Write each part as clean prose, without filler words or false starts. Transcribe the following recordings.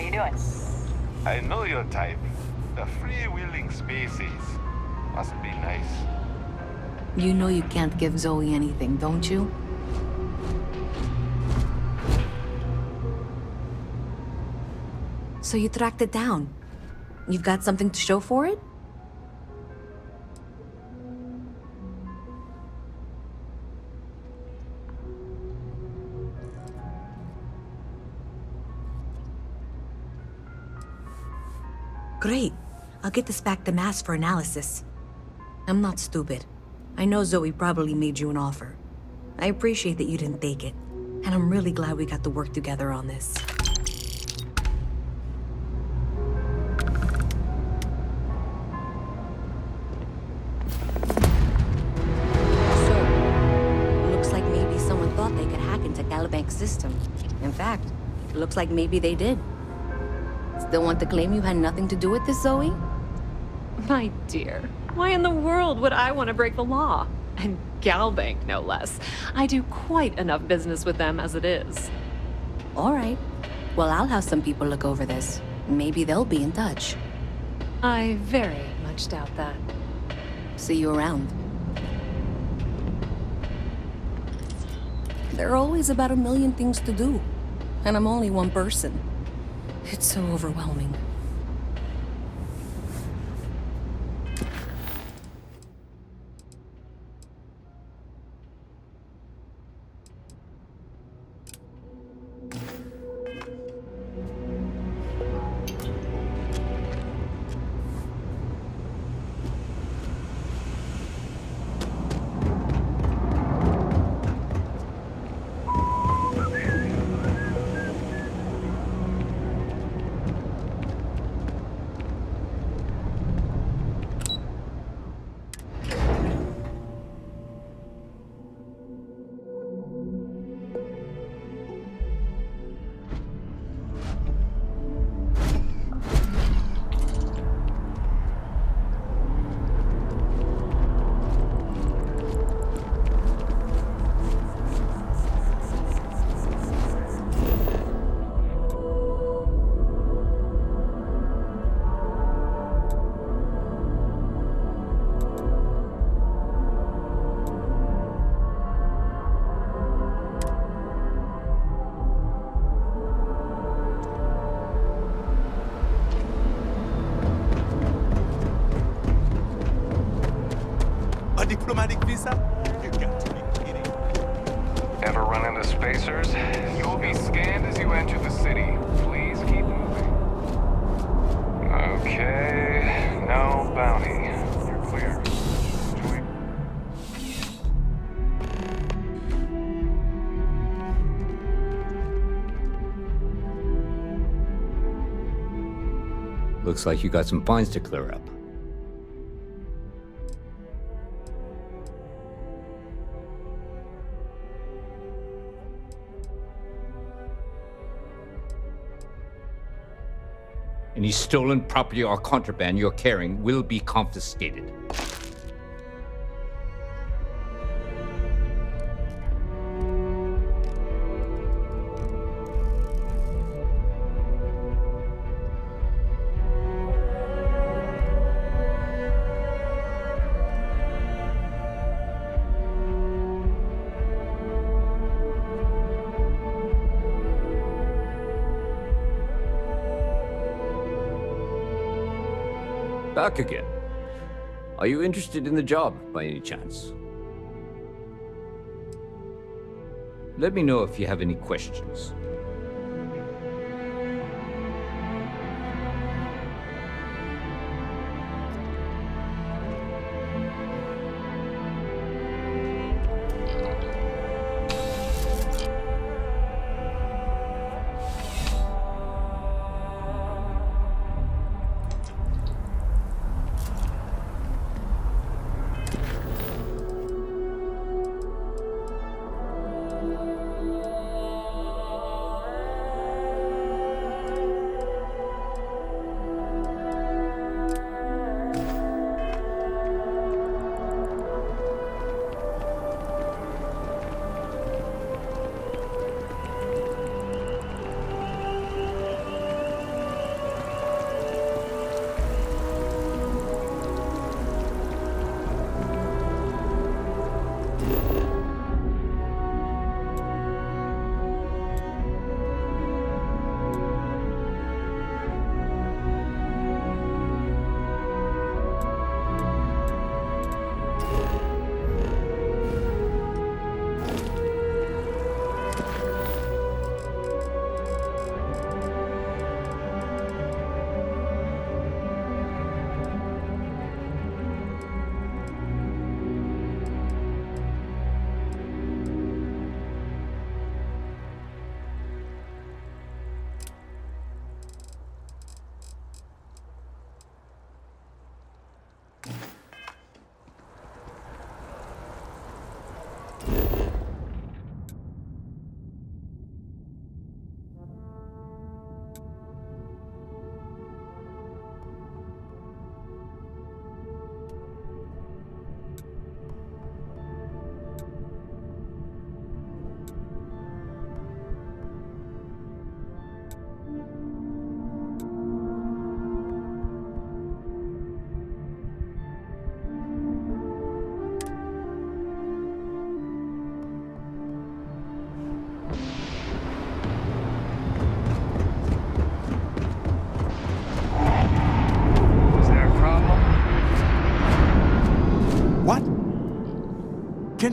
you doing? I know your type. The freewheeling species. Must be nice. You know you can't give Zoe anything, don't you? So you tracked it down. You've got something to show for it? Great. I'll get this back to Mass for analysis. I'm not stupid. I know Zoe probably made you an offer. I appreciate that you didn't take it. And I'm really glad we got to work together on this. So, looks like maybe someone thought they could hack into Calibank's system. In fact, looks like maybe they did. Still want to claim you had nothing to do with this, Zoe? My dear, why in the world would I want to break the law? And Galbank, no less. I do quite enough business with them as it is. All right. Well, I'll have some people look over this. Maybe they'll be in touch. I very much doubt that. See you around. There are always about 1 million things to do. And I'm only one person. It's so overwhelming. Diplomatic visa? You got to be kidding. Ever run into spacers? You'll be scanned as you enter the city. Please keep moving. Okay, no bounty. You're clear. Enjoy. Looks like you got some fines to clear up. Any stolen property or contraband you're carrying will be confiscated. Back again. Are you interested in the job, by any chance? Let me know if you have any questions.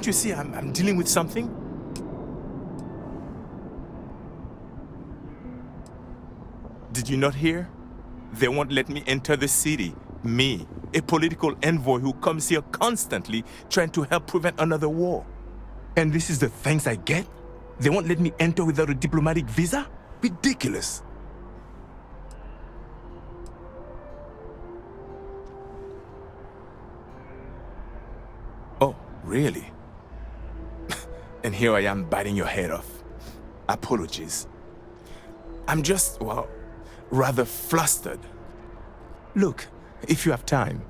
you see I'm dealing with something? Did you not hear? They won't let me enter the city. Me, a political envoy who comes here constantly trying to help prevent another war. And this is the thanks I get? They won't let me enter without a diplomatic visa? Ridiculous. Oh, really? And here I am biting your head off. Apologies. I'm just, well, rather flustered. Look, if you have time,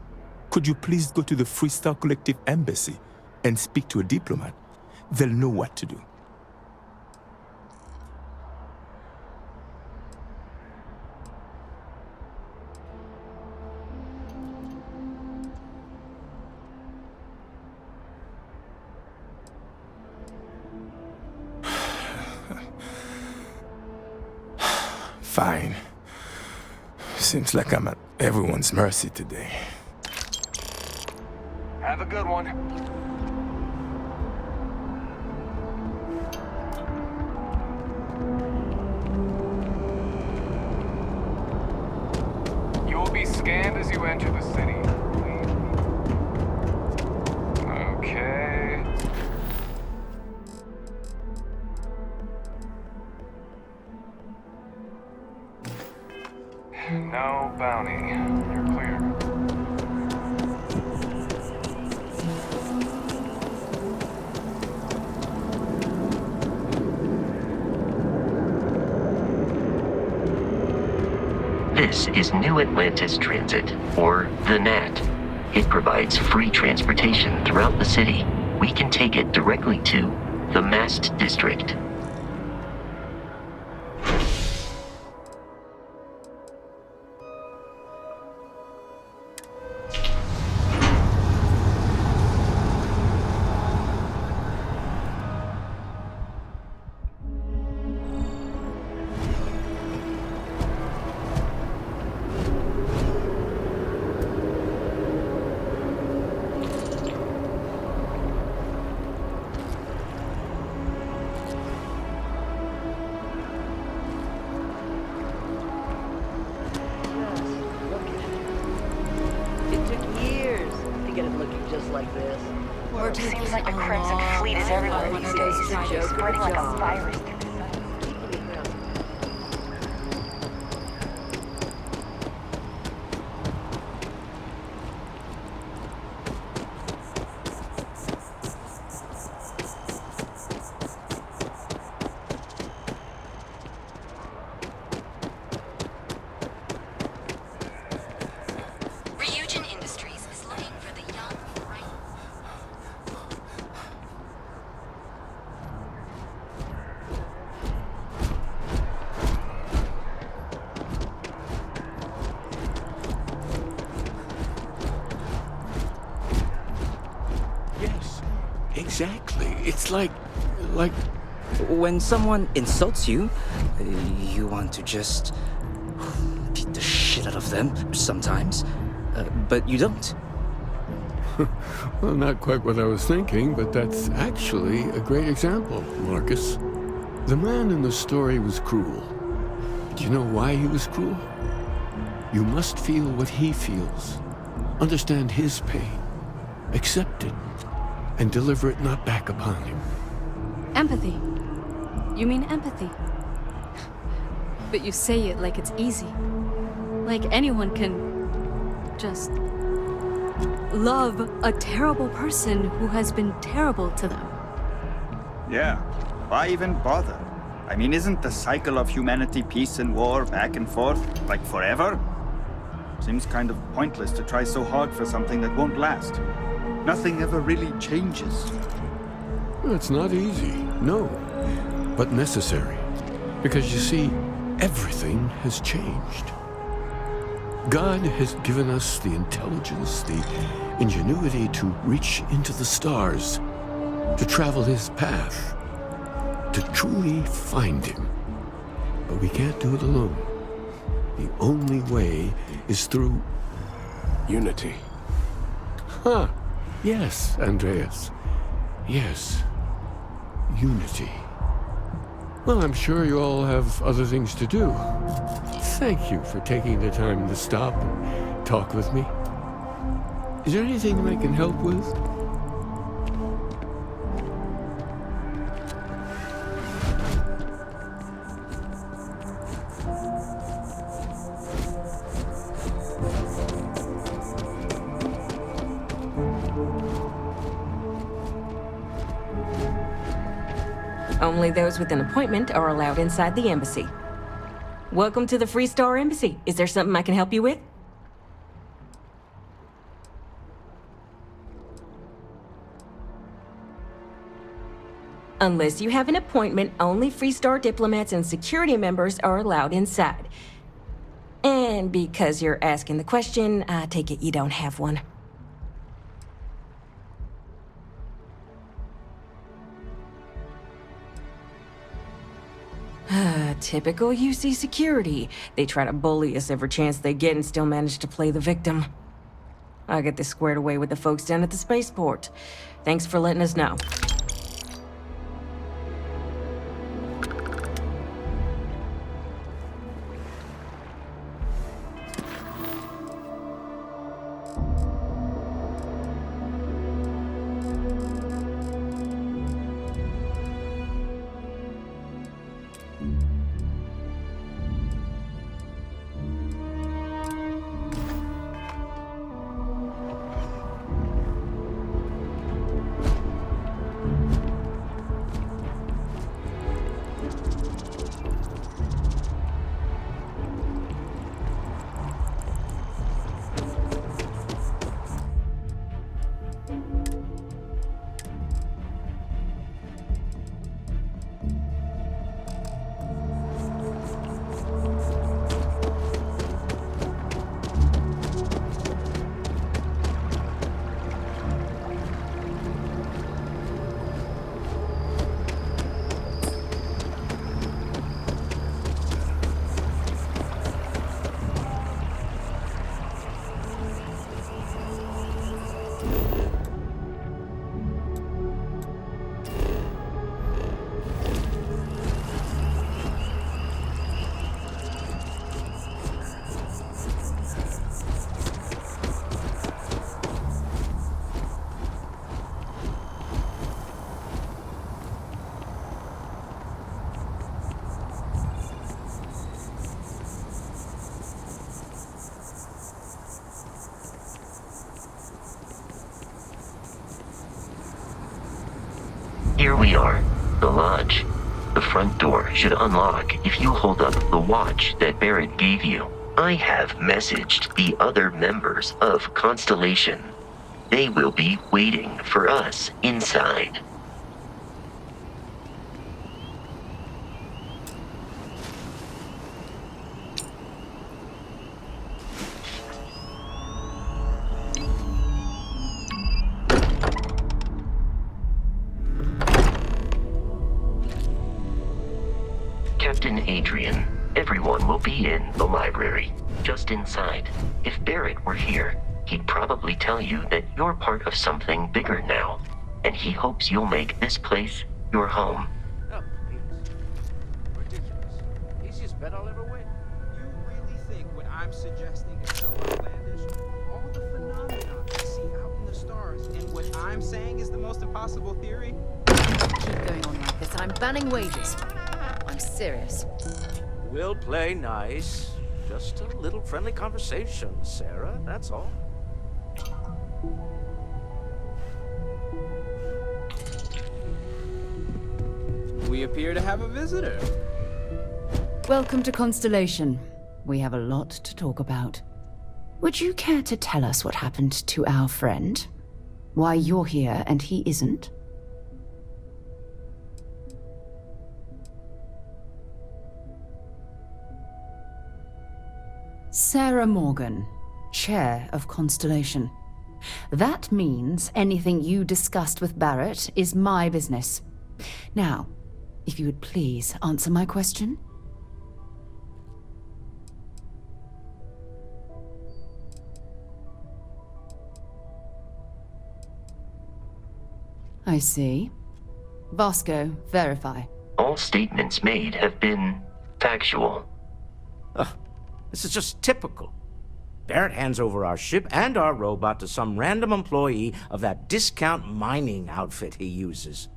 could you please go to the Freestyle Collective Embassy and speak to a diplomat? They'll know what to do. Fine. Seems like I'm at everyone's mercy today. Have a good one. You will be scanned as you enter the city. Okay. No bounty. You're clear. This is New Atlantis Transit, or the NAT. It provides free transportation throughout the city. We can take it directly to the Mast District. Seems like the Crimson Fleet is everywhere these days, spreading like a virus. Exactly. It's like... When someone insults you, you want to just beat the shit out of them sometimes, but you don't. Well, not quite what I was thinking, but that's actually a great example, Marcus. The man in the story was cruel. Do you know why he was cruel? You must feel what he feels. Understand his pain. Accept it. And deliver it not back upon him. Empathy. You mean empathy? But you say it like it's easy. Like anyone can just love a terrible person who has been terrible to them. Yeah, why even bother? I mean, isn't the cycle of humanity peace and war back and forth, like forever? Seems kind of pointless to try so hard for something that won't last. Nothing ever really changes. It's not easy, no, but necessary. Because you see, everything has changed. God has given us the intelligence, the ingenuity to reach into the stars, to travel his path, to truly find him. But we can't do it alone. The only way is through unity. Huh. Yes, Andreas. Yes. Unity. Well, I'm sure you all have other things to do. Thank you for taking the time to stop and talk with me. Is there anything I can help with? Only those with an appointment are allowed inside the embassy. Welcome to the Free Star Embassy. Is there something I can help you with? Unless you have an appointment, only Free Star diplomats and security members are allowed inside. And because you're asking the question, I take it you don't have one. Typical UC security. They try to bully us every chance they get and still manage to play the victim. I'll get this squared away with the folks down at the spaceport. Thanks for letting us know. Here we are, the lodge. The front door should unlock if you hold up the watch that Barrett gave you. I have messaged the other members of Constellation. They will be waiting for us inside. Captain Adrian, everyone will be in the library, just inside. If Barrett were here, he'd probably tell you that you're part of something bigger now, and he hopes you'll make this place your home. Oh, please. Ridiculous. Easiest bet I'll ever win. You really think what I'm suggesting is so outlandish? All the phenomena we see out in the stars, and what I'm saying is the most impossible theory? Keep going on like this. I'm banning wages. I'm serious. We'll play nice. Just a little friendly conversation, Sarah, that's all. We appear to have a visitor. Welcome to Constellation. We have a lot to talk about. Would you care to tell us what happened to our friend? Why you're here and he isn't? Sarah Morgan, Chair of Constellation. That means anything you discussed with Barrett is my business. Now, if you would please answer my question. I I see. Vasco, verify. All statements made have been factual. This is just typical. Barrett hands over our ship and our robot to some random employee of that discount mining outfit he uses.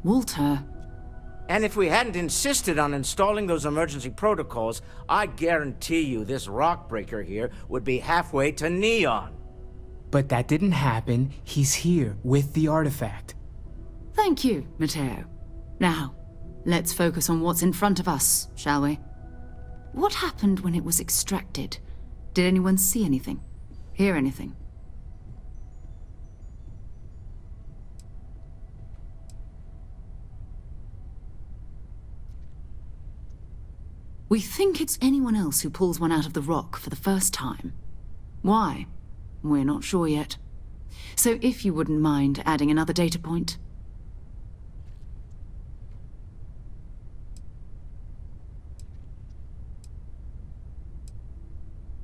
Walter. And if we hadn't insisted on installing those emergency protocols, I guarantee you this rock breaker here would be halfway to Neon. But that didn't happen. He's here with the artifact. Thank you, Matteo. Now, let's focus on what's in front of us, shall we? What happened when it was extracted? Did anyone see anything? Hear anything? We think it's anyone else who pulls one out of the rock for the first time. Why? We're not sure yet. So if you wouldn't mind adding another data point.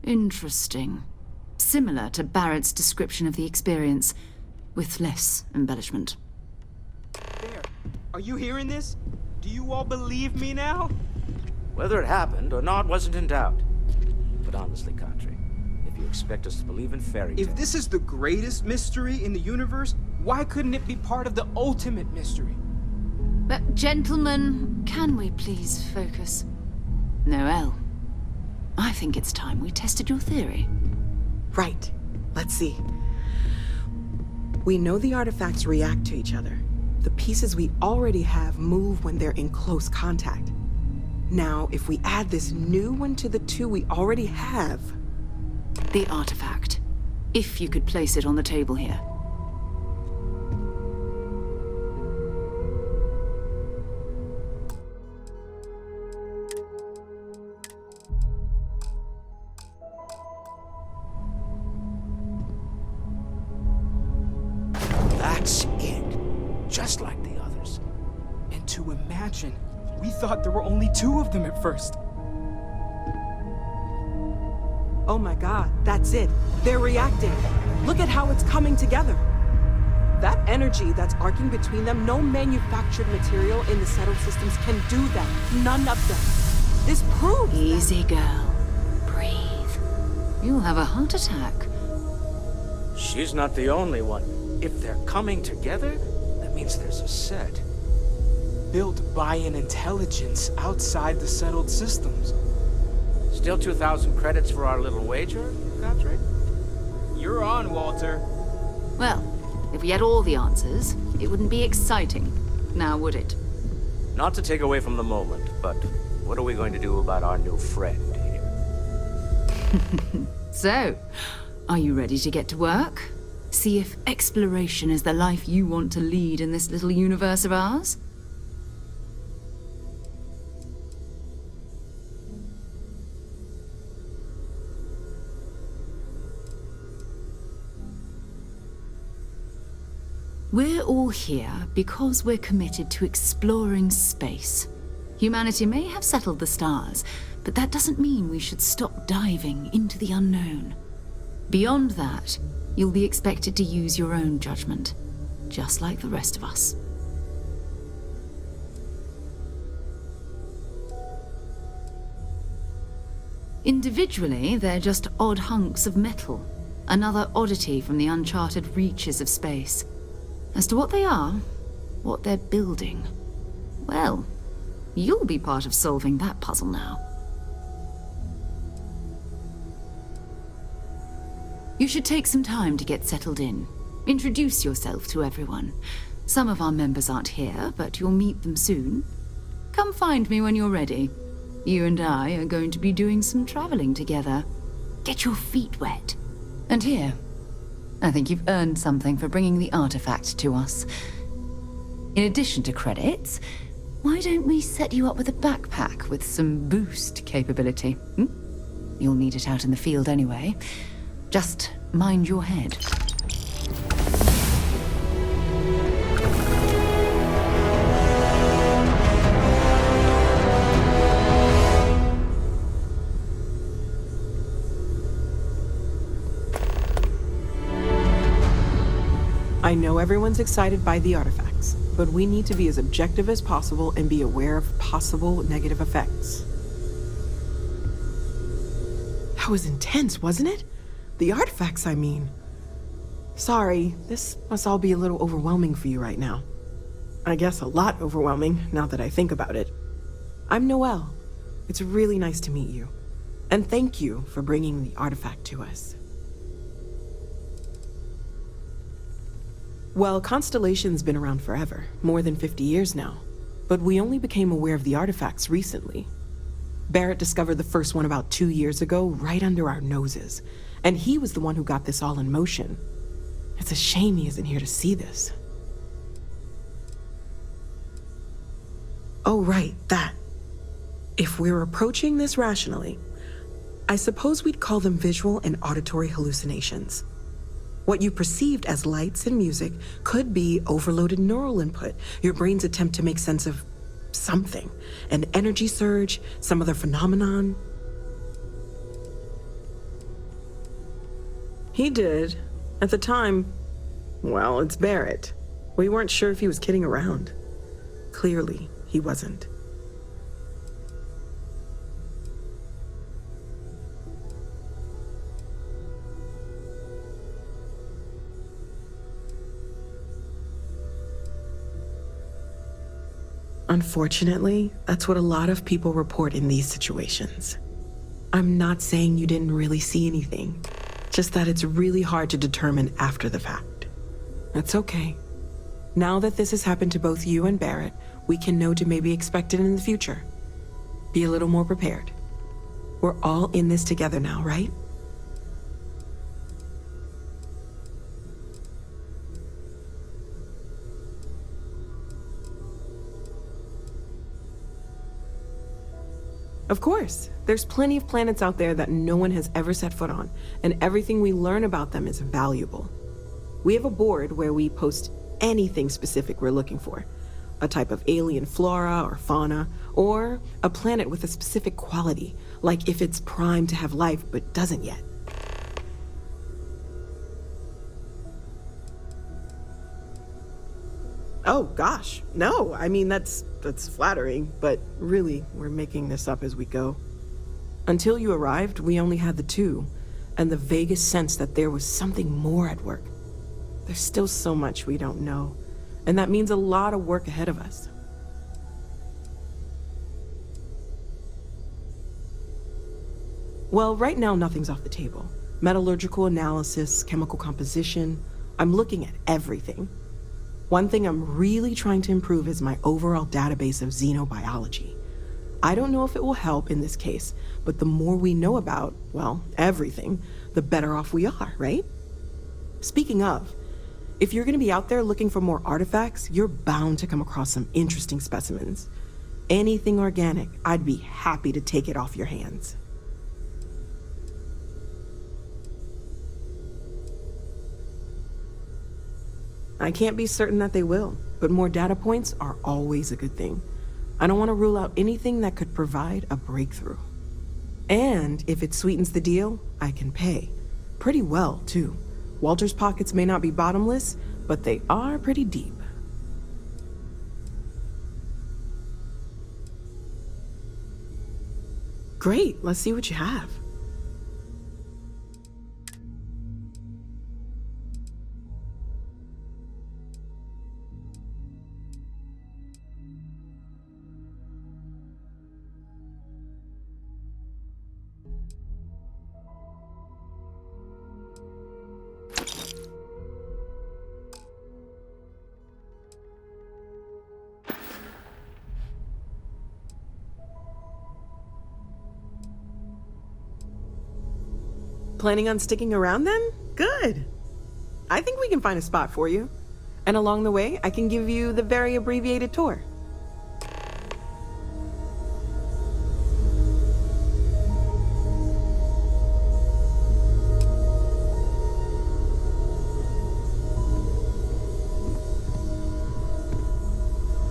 Interesting. Similar to Barrett's description of the experience, with less embellishment. There. Are you hearing this? Do you all believe me now? Whether it happened or not wasn't in doubt. But honestly, Kadri, if you expect us to believe in fairy tales... If this is the greatest mystery in the universe, why couldn't it be part of the ultimate mystery? But gentlemen, can we please focus? Noel, I think it's time we tested your theory. Right. Let's see. We know the artifacts react to each other. The pieces we already have move when they're in close contact. Now, if we add this new one to the two we already have... The artifact. If you could place it on the table here. That's it. Just like the others. And to imagine, we thought there were only two of them at first. Oh my god, that's it. They're reacting. Look at how it's coming together. That energy that's arcing between them, no manufactured material in the settled systems can do that. None of them. This proves Easy, girl. Breathe. You'll have a heart attack. She's not the only one. If they're coming together, that means there's a set. Built by an intelligence outside the settled systems. Still 2,000 credits for our little wager, Kadri? You're on, Walter. Well, if we had all the answers, it wouldn't be exciting, now would it? Not to take away from the moment, but what are we going to do about our new friend here? So, are you ready to get to work? See if exploration is the life you want to lead in this little universe of ours? We're all here because we're committed to exploring space. Humanity may have settled the stars, but that doesn't mean we should stop diving into the unknown. Beyond that, you'll be expected to use your own judgment, just like the rest of us. Individually, they're just odd hunks of metal, another oddity from the uncharted reaches of space. As to what they are, what they're building, well, you'll be part of solving that puzzle now. You should take some time to get settled in. Introduce yourself to everyone. Some of our members aren't here, but you'll meet them soon. Come find me when you're ready. You and I are going to be doing some traveling together. Get your feet wet. And here, I think you've earned something for bringing the artifact to us. In addition to credits, why don't we set you up with a backpack with some boost capability? You'll need it out in the field anyway. Just mind your head. I know everyone's excited by the artifacts, but we need to be as objective as possible and be aware of possible negative effects. That was intense, wasn't it? The artifacts, I mean. Sorry, this must all be a little overwhelming for you right now. I guess a lot overwhelming, now that I think about it. I'm Noelle. It's really nice to meet you. And thank you for bringing the artifact to us. Well, Constellation's been around forever, more than 50 years now. But we only became aware of the artifacts recently. Barrett discovered the first one about 2 years ago, right under our noses. And he was the one who got this all in motion. It's a shame he isn't here to see this. Oh, right, that. If we're approaching this rationally, I suppose we'd call them visual and auditory hallucinations. What you perceived as lights and music could be overloaded neural input, your brain's attempt to make sense of something, an energy surge, some other phenomenon. He did. At the time, well, it's Barrett. We weren't sure if he was kidding around. Clearly, he wasn't. Unfortunately, that's what a lot of people report in these situations. I'm not saying you didn't really see anything, just that it's really hard to determine after the fact. That's okay. Now that this has happened to both you and Barrett, we can know to maybe expect it in the future. Be a little more prepared. We're all in this together now, right? Of course, there's plenty of planets out there that no one has ever set foot on, and everything we learn about them is valuable. We have a board where we post anything specific we're looking for. A type of alien flora or fauna, or a planet with a specific quality, like if it's primed to have life but doesn't yet. Oh gosh, no, I mean that's flattering, but really, we're making this up as we go. Until you arrived, we only had the two, and the vaguest sense that there was something more at work. There's still so much we don't know, and that means a lot of work ahead of us. Well, right now nothing's off the table. Metallurgical analysis, chemical composition, I'm looking at everything. One thing I'm really trying to improve is my overall database of xenobiology. I don't know if it will help in this case, but the more we know about, well, everything, the better off we are, right? Speaking of, if you're gonna be out there looking for more artifacts, you're bound to come across some interesting specimens. Anything organic, I'd be happy to take it off your hands. I can't be certain that they will, but more data points are always a good thing. I don't want to rule out anything that could provide a breakthrough. And if it sweetens the deal, I can pay. Pretty well, too. Walter's pockets may not be bottomless, but they are pretty deep. Great, let's see what you have. Planning on sticking around then? Good. I think we can find a spot for you. And along the way, I can give you the very abbreviated tour.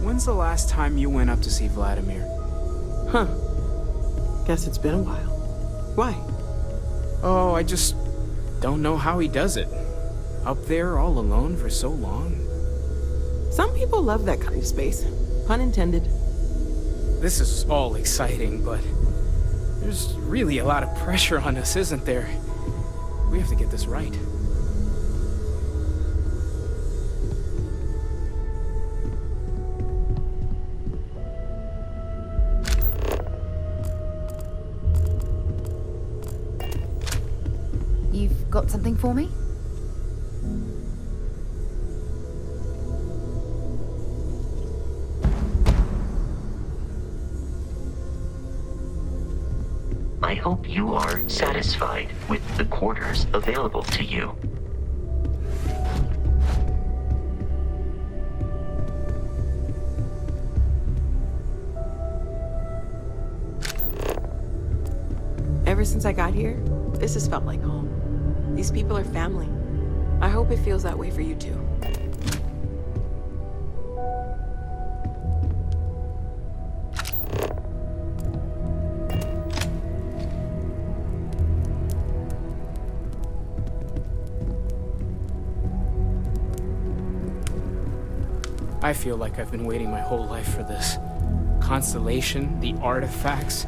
When's the last time you went up to see Vladimir? Huh. Guess it's been a while. Why? Oh, I just don't know how he does it. Up there all alone for so long? Some people love that kind of space. Pun intended. This is all exciting, but there's really a lot of pressure on us, isn't there? We have to get this right. You've got something for me? I hope you are satisfied with the quarters available to you. Ever since I got here, this has felt like home. These people are family. I hope it feels that way for you too. I feel like I've been waiting my whole life for this. Constellation, the artifacts.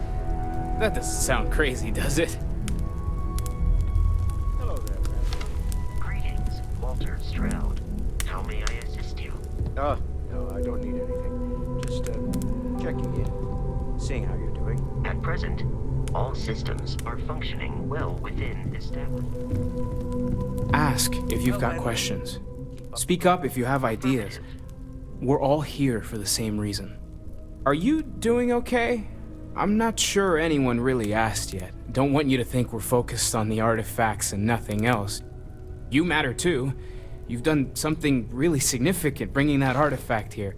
That doesn't sound crazy, does it? Hello there, Brad. Greetings, Walter Stroud. How may I assist you? Oh, no, I don't need anything. Just, checking in. Seeing how you're doing. At present, all systems are functioning well within establishment. Ask if you've got questions. Speak up if you have ideas. We're all here for the same reason. Are you doing okay? I'm not sure anyone really asked yet. Don't want you to think we're focused on the artifacts and nothing else. You matter too. You've done something really significant bringing that artifact here.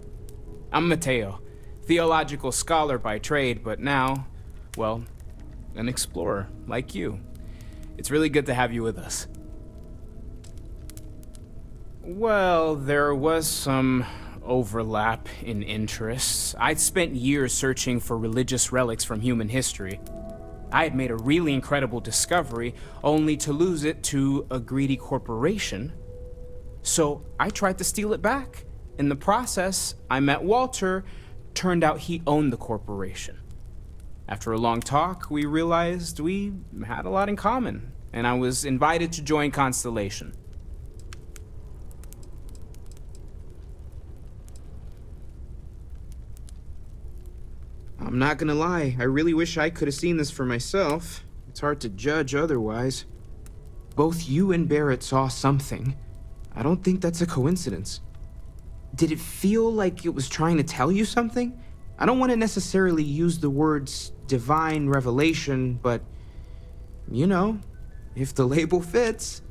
I'm Mateo, theological scholar by trade, but now, well, an explorer like you. It's really good to have you with us. Well, there was some overlap in interests. I'd spent years searching for religious relics from human history. I had made a really incredible discovery, only to lose it to a greedy corporation. So I tried to steal it back. In the process, I met Walter. Turned out he owned the corporation. After a long talk, we realized we had a lot in common, and I was invited to join Constellation. I'm not gonna lie, I really wish I could have seen this for myself. It's hard to judge otherwise. Both you and Barrett saw something. I don't think that's a coincidence. Did it feel like it was trying to tell you something? I don't want to necessarily use the words divine revelation, but, you know, if the label fits.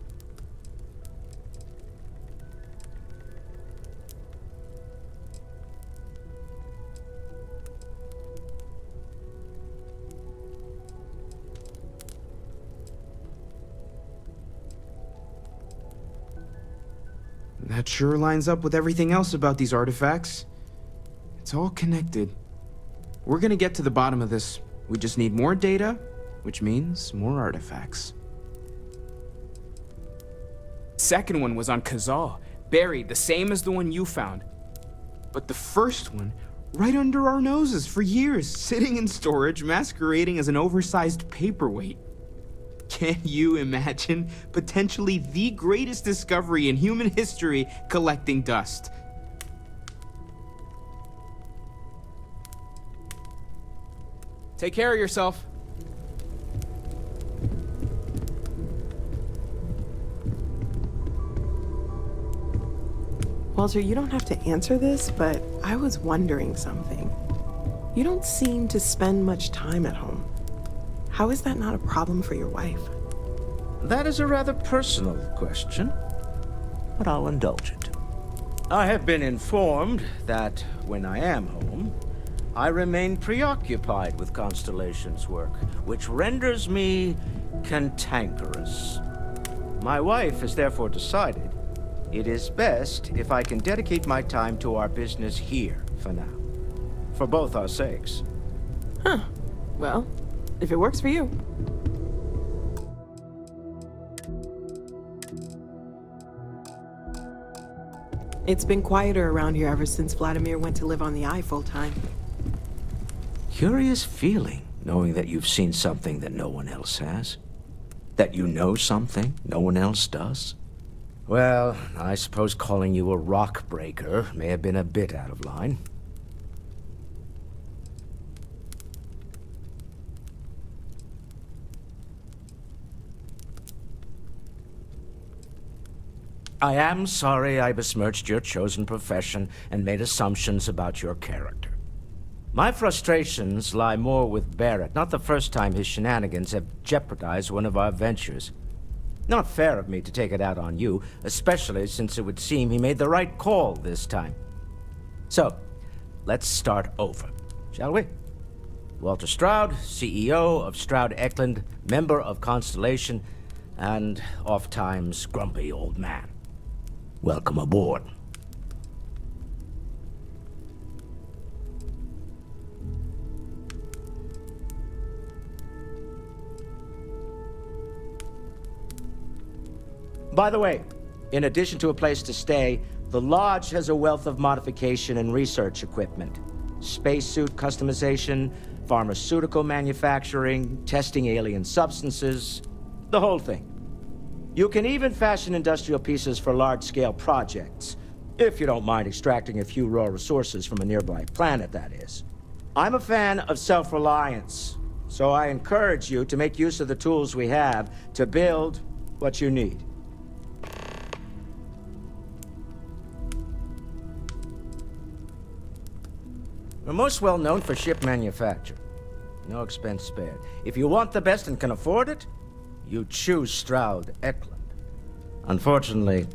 That sure lines up with everything else about these artifacts. It's all connected. We're gonna get to the bottom of this. We just need more data, which means more artifacts. Second one was on Kazal, buried, the same as the one you found. But the first one, right under our noses for years, sitting in storage, masquerading as an oversized paperweight. Can you imagine potentially the greatest discovery in human history collecting dust? Take care of yourself. Walter, you don't have to answer this, but I was wondering something. You don't seem to spend much time at home. How is that not a problem for your wife? That is a rather personal question, but I'll indulge it. I have been informed that when I am home, I remain preoccupied with Constellation's work, which renders me cantankerous. My wife has therefore decided it is best if I can dedicate my time to our business here for now, for both our sakes. Huh. Well, if it works for you. It's been quieter around here ever since Vladimir went to live on the Eye full-time. Curious feeling, knowing that you've seen something that no one else has. That you know something no one else does. Well, I suppose calling you a rock breaker may have been a bit out of line. I am sorry I besmirched your chosen profession and made assumptions about your character. My frustrations lie more with Barrett, not the first time his shenanigans have jeopardized one of our ventures. Not fair of me to take it out on you, especially since it would seem he made the right call this time. So, let's start over, shall we? Walter Stroud, CEO of Stroud Eklund, member of Constellation, and oft-times grumpy old man. Welcome aboard. By the way, in addition to a place to stay, the Lodge has a wealth of modification and research equipment. Spacesuit customization, pharmaceutical manufacturing, testing alien substances, the whole thing. You can even fashion industrial pieces for large-scale projects, if you don't mind extracting a few raw resources from a nearby planet, that is. I'm a fan of self-reliance, so I encourage you to make use of the tools we have to build what you need. We're most well known for ship manufacture. No expense spared. If you want the best and can afford it, you choose Stroud Eklund. Unfortunately,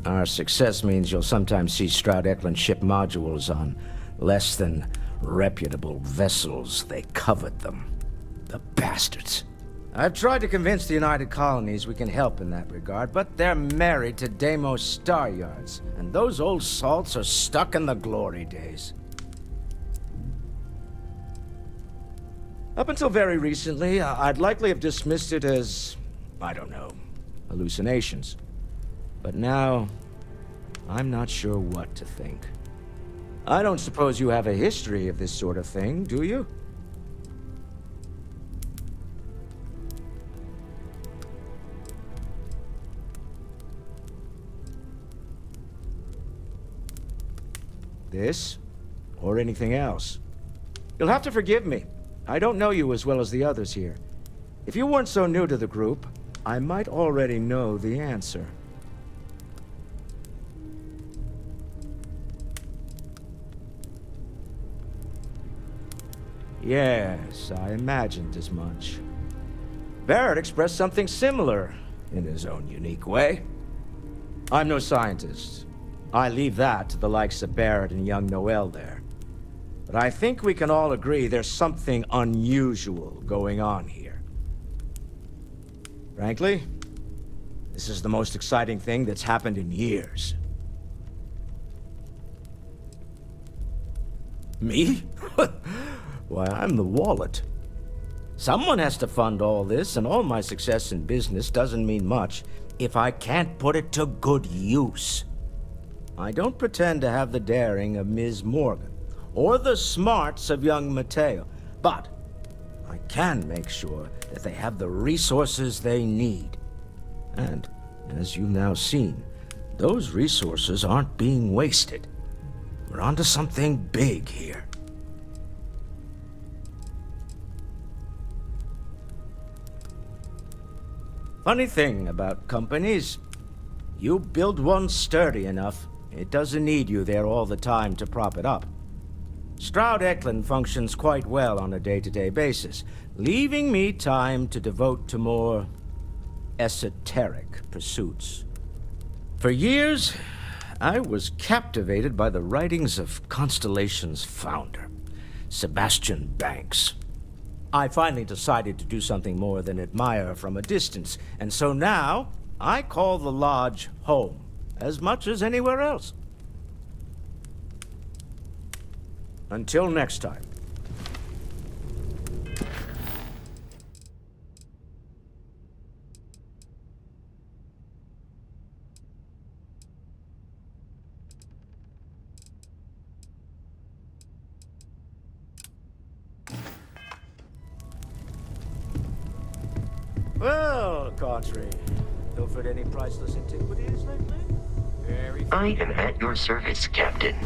our success means you'll sometimes see Stroud Eklund ship modules on less than reputable vessels. They covet them. The bastards. I've tried to convince the United Colonies we can help in that regard, but they're married to Deimos Star Yards, and those old salts are stuck in the glory days. Up until very recently, I'd likely have dismissed it as, I don't know, hallucinations. But now, I'm not sure what to think. I don't suppose you have a history of this sort of thing, do you? This, or anything else? You'll have to forgive me. I don't know you as well as the others here. If you weren't so new to the group, I might already know the answer. Yes, I imagined as much. Barrett expressed something similar, in his own unique way. I'm no scientist. I leave that to the likes of Barrett and young Noel there. But I think we can all agree there's something unusual going on here. Frankly, this is the most exciting thing that's happened in years. Me? Why, I'm the wallet. Someone has to fund all this, and all my success in business doesn't mean much if I can't put it to good use. I don't pretend to have the daring of Ms. Morgan, or the smarts of young Mateo, but I can make sure that they have the resources they need. And, as you've now seen, those resources aren't being wasted. We're onto something big here. Funny thing about companies, you build one sturdy enough, it doesn't need you there all the time to prop it up. Stroud Eklund functions quite well on a day-to-day basis, leaving me time to devote to more esoteric pursuits. For years, I was captivated by the writings of Constellation's founder, Sebastian Banks. I finally decided to do something more than admire from a distance, and so now I call the Lodge home, as much as anywhere else. Until next time. Well, Cartry, pilfered any priceless antiquities lately? Very I am at your service, Captain.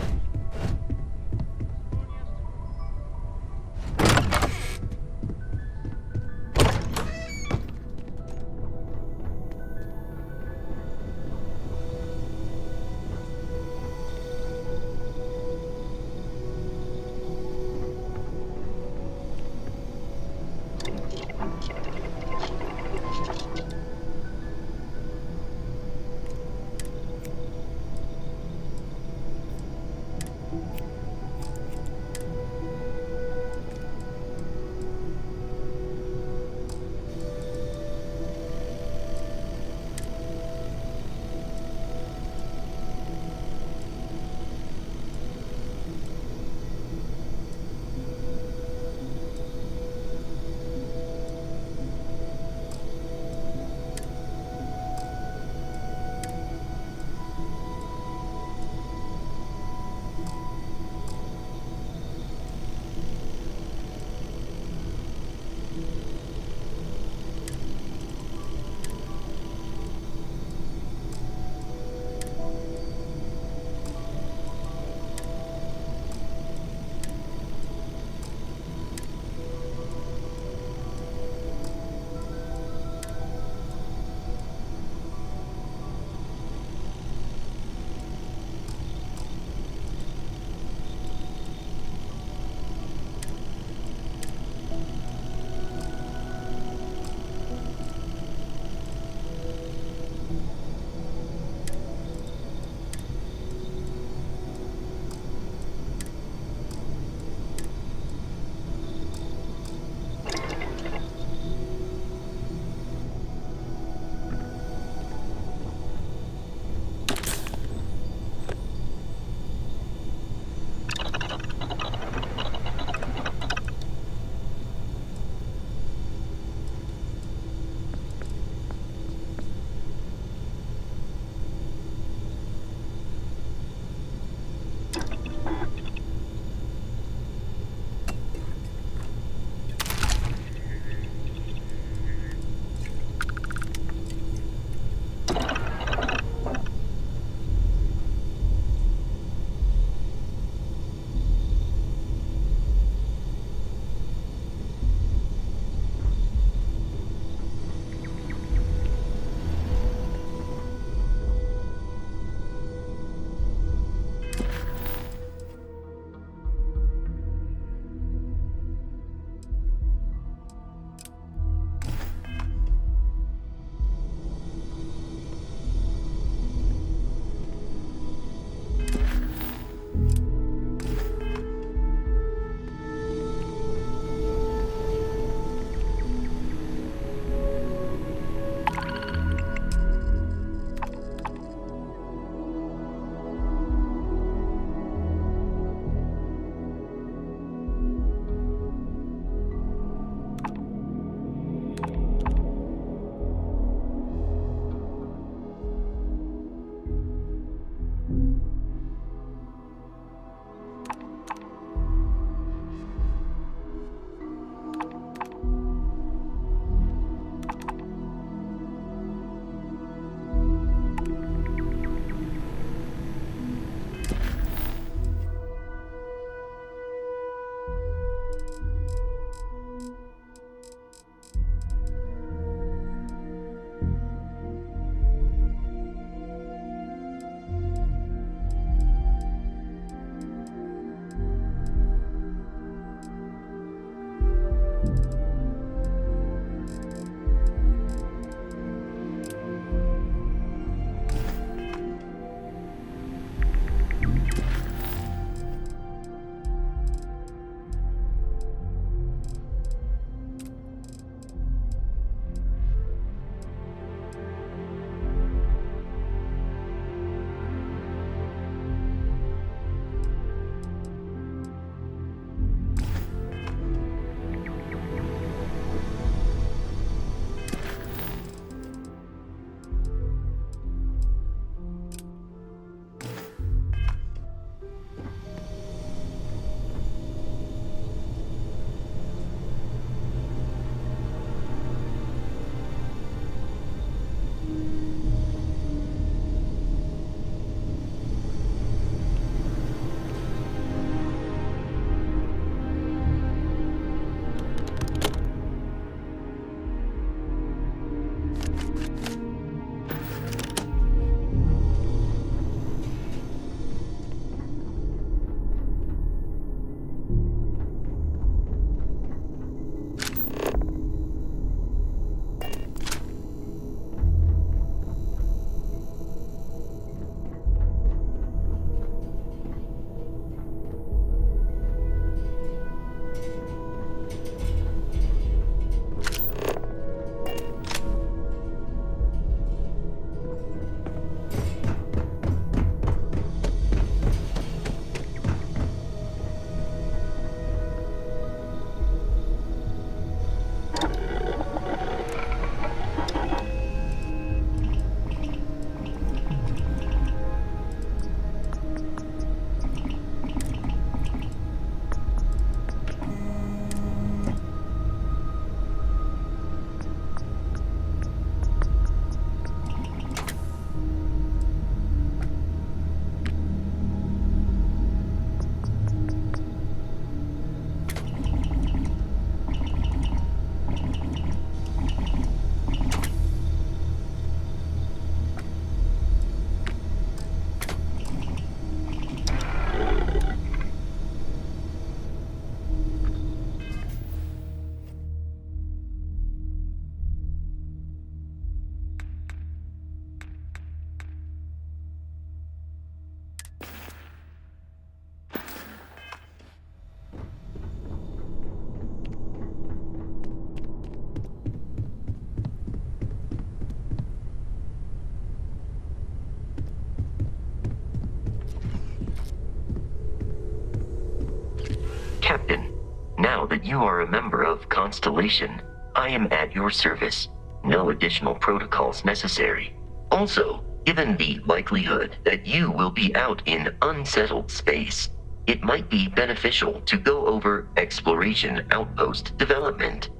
that you are a member of Constellation, I am at your service. No additional protocols necessary. Also, given the likelihood that you will be out in unsettled space, it might be beneficial to go over exploration outpost development,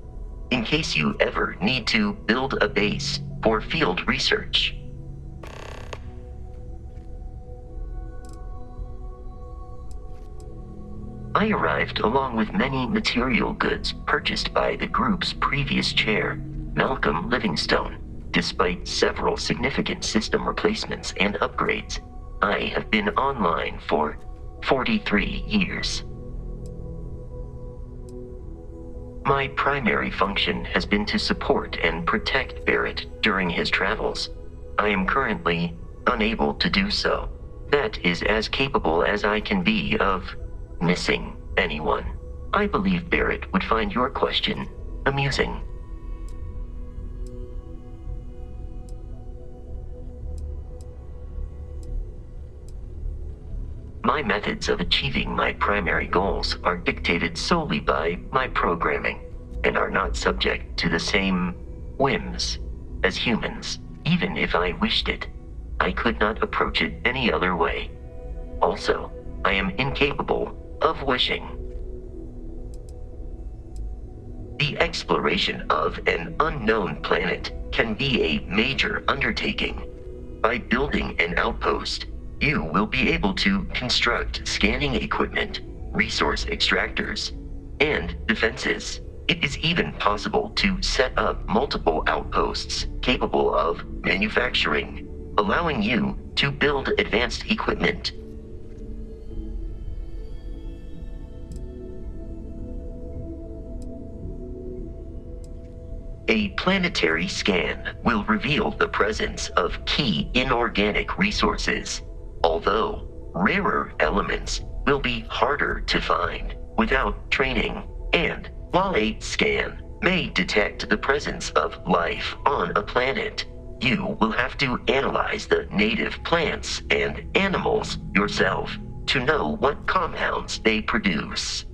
in case you ever need to build a base for field research. I arrived along with many material goods purchased by the group's previous chair, Malcolm Livingstone. Despite several significant system replacements and upgrades, I have been online for 43 years. My primary function has been to support and protect Barrett during his travels. I am currently unable to do so. That is as capable as I can be of missing anyone. I believe Barrett would find your question amusing. My methods of achieving my primary goals are dictated solely by my programming and are not subject to the same whims as humans. Even if I wished it, I could not approach it any other way. Also, I am incapable of wishing. The exploration of an unknown planet can be a major undertaking. By building an outpost, you will be able to construct scanning equipment, resource extractors, and defenses. It is even possible to set up multiple outposts capable of manufacturing, allowing you to build advanced equipment. A planetary scan will reveal the presence of key inorganic resources, although rarer elements will be harder to find without training. And while a scan may detect the presence of life on a planet, you will have to analyze the native plants and animals yourself to know what compounds they produce.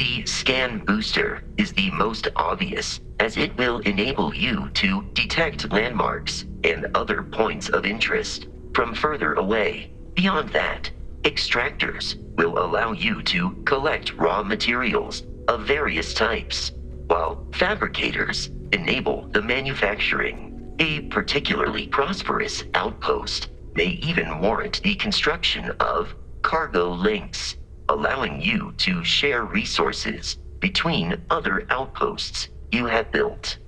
The scan booster is the most obvious, as it will enable you to detect landmarks and other points of interest from further away. Beyond that, extractors will allow you to collect raw materials of various types, while fabricators enable the manufacturing. A particularly prosperous outpost may even warrant the construction of cargo links, allowing you to share resources between other outposts you have built.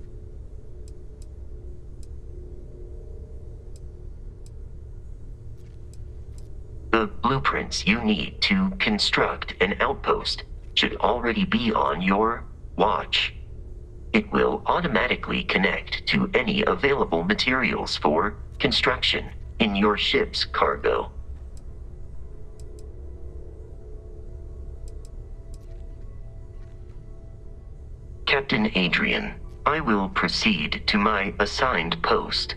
The blueprints you need to construct an outpost should already be on your watch. It will automatically connect to any available materials for construction in your ship's cargo. Captain Adrian, I will proceed to my assigned post.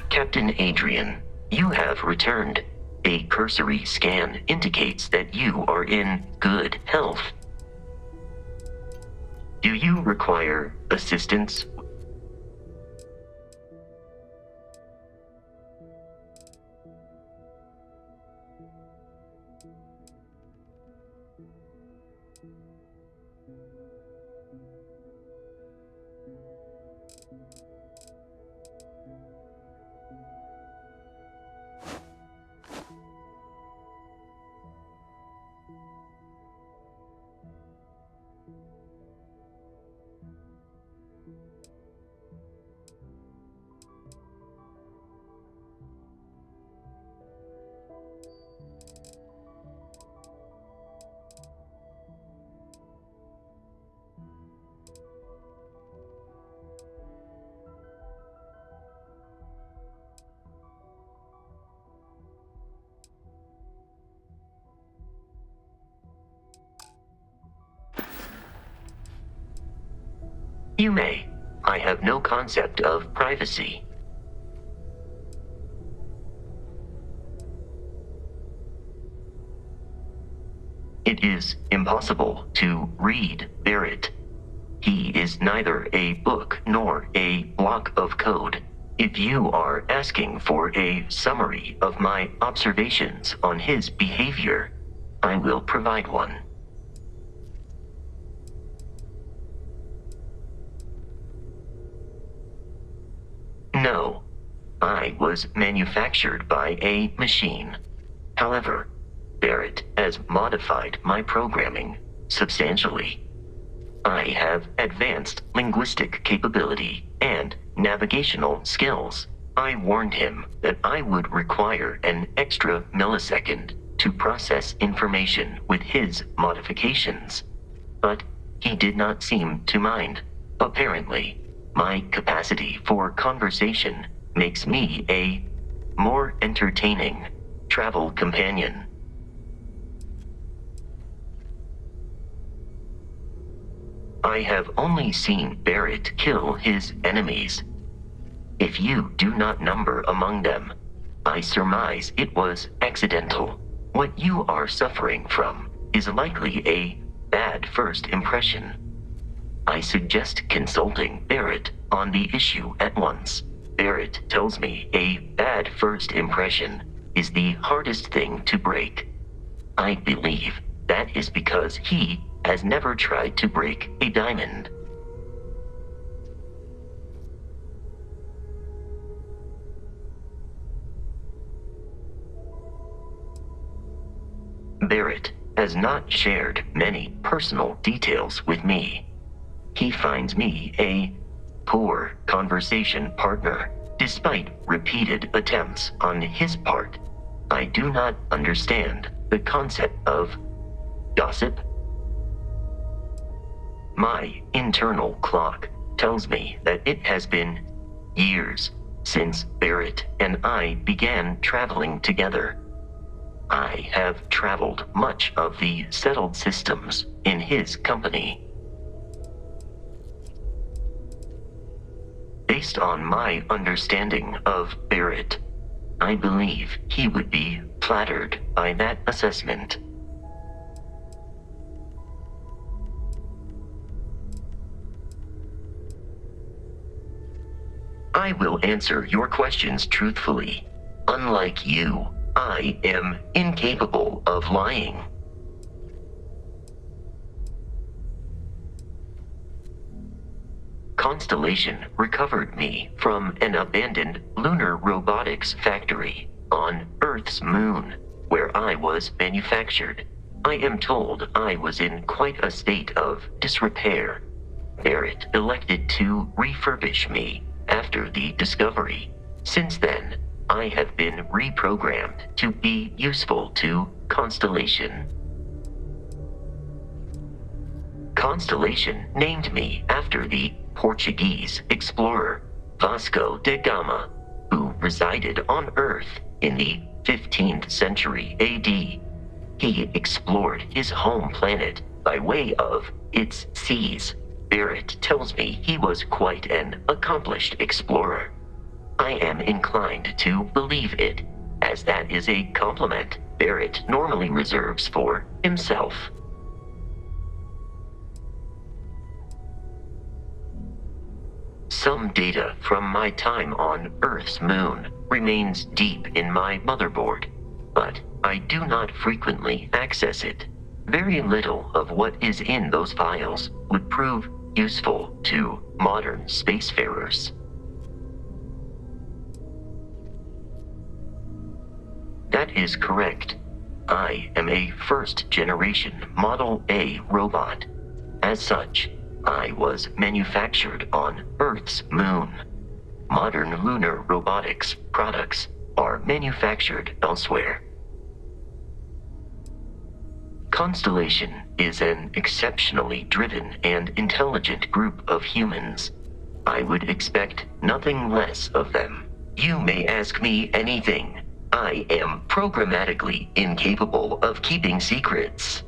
Captain Adrian, you have returned. A cursory scan indicates that you are in good health. Do you require assistance? You may. I have no concept of privacy. It is impossible to read Barrett. He is neither a book nor a block of code. If you are asking for a summary of my observations on his behavior, I will provide one. No, I was manufactured by a machine. However, Barrett has modified my programming substantially. I have advanced linguistic capability and navigational skills. I warned him that I would require an extra millisecond to process information with his modifications, but he did not seem to mind. Apparently, my capacity for conversation makes me a more entertaining travel companion. I have only seen Barrett kill his enemies. If you do not number among them, I surmise it was accidental. What you are suffering from is likely a bad first impression. I suggest consulting Barrett on the issue at once. Barrett tells me a bad first impression is the hardest thing to break. I believe that is because he has never tried to break a diamond. Barrett has not shared many personal details with me. He finds me a poor conversation partner, despite repeated attempts on his part. I do not understand the concept of gossip. My internal clock tells me that it has been years since Barrett and I began traveling together. I have traveled much of the settled systems in his company. Based on my understanding of Barrett, I believe he would be flattered by that assessment. I will answer your questions truthfully. Unlike you, I am incapable of lying. Constellation recovered me from an abandoned lunar robotics factory on Earth's moon, where I was manufactured. I am told I was in quite a state of disrepair. Barrett elected to refurbish me after the discovery. Since then, I have been reprogrammed to be useful to Constellation. Constellation named me after the Portuguese explorer Vasco da Gama, who resided on Earth in the 15th century AD. He explored his home planet by way of its seas. Barrett tells me he was quite an accomplished explorer. I am inclined to believe it, as that is a compliment Barrett normally reserves for himself. Some data from my time on Earth's moon remains deep in my motherboard, but I do not frequently access it. Very little of what is in those files would prove useful to modern spacefarers. That is correct. I am a first-generation Model A robot. As such, I was manufactured on Earth's moon. Modern lunar robotics products are manufactured elsewhere. Constellation is an exceptionally driven and intelligent group of humans. I would expect nothing less of them. You may ask me anything. I am programmatically incapable of keeping secrets.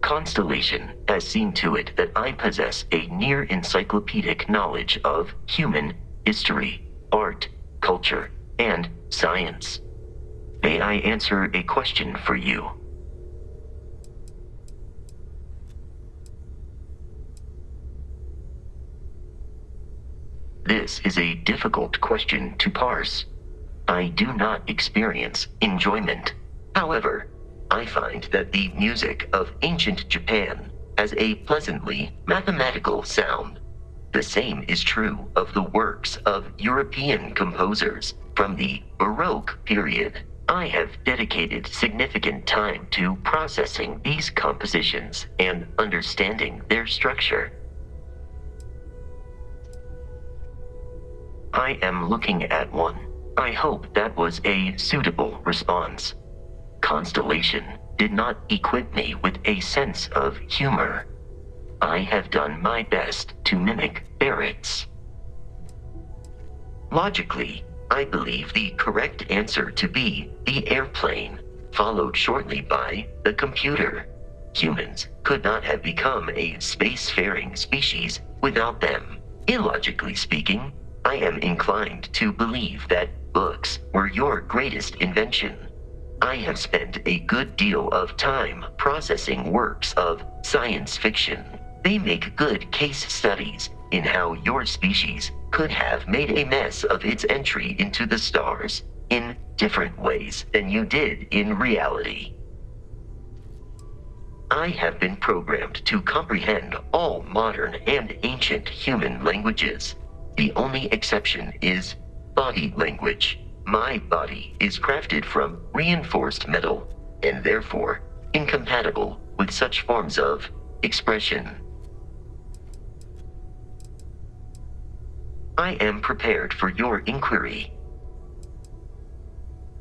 Constellation has seen to it that I possess a near-encyclopedic knowledge of human history, art, culture, and science. May I answer a question for you? This is a difficult question to parse. I do not experience enjoyment. However, I find that the music of ancient Japan has a pleasantly mathematical sound. The same is true of the works of European composers from the Baroque period. I have dedicated significant time to processing these compositions and understanding their structure. I am looking at one. I hope that was a suitable response. Constellation did not equip me with a sense of humor. I have done my best to mimic Barrett's. Logically, I believe the correct answer to be the airplane, followed shortly by the computer. Humans could not have become a spacefaring species without them. Illogically speaking, I am inclined to believe that books were your greatest invention. I have spent a good deal of time processing works of science fiction. They make good case studies in how your species could have made a mess of its entry into the stars in different ways than you did in reality. I have been programmed to comprehend all modern and ancient human languages. The only exception is body language. My body is crafted from reinforced metal and therefore incompatible with such forms of expression. I am prepared for your inquiry.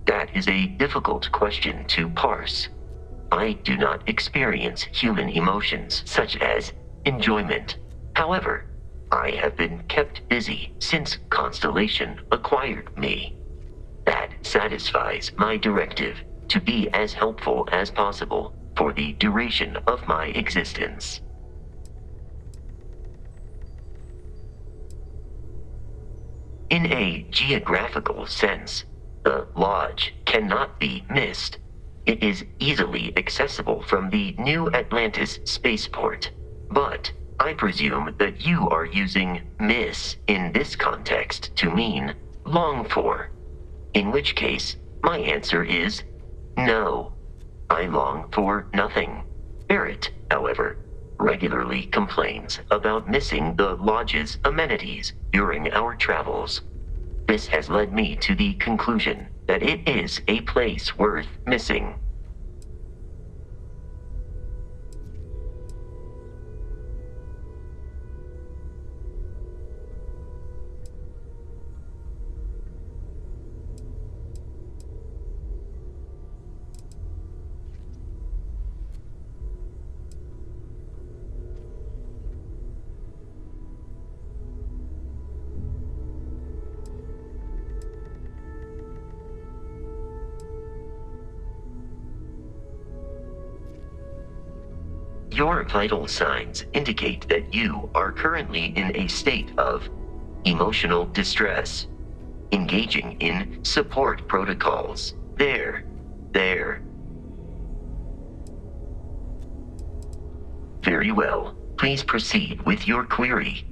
That is a difficult question to parse. I do not experience human emotions such as enjoyment. However, I have been kept busy since Constellation acquired me. That satisfies my directive to be as helpful as possible for the duration of my existence. In a geographical sense, the Lodge cannot be missed. It is easily accessible from the New Atlantis spaceport, but I presume that you are using miss in this context to mean long for. In which case, my answer is no. I long for nothing. Barrett, however, regularly complains about missing the Lodge's amenities during our travels. This has led me to the conclusion that it is a place worth missing. Your vital signs indicate that you are currently in a state of emotional distress, engaging in support protocols. There. Very well. Please proceed with your query.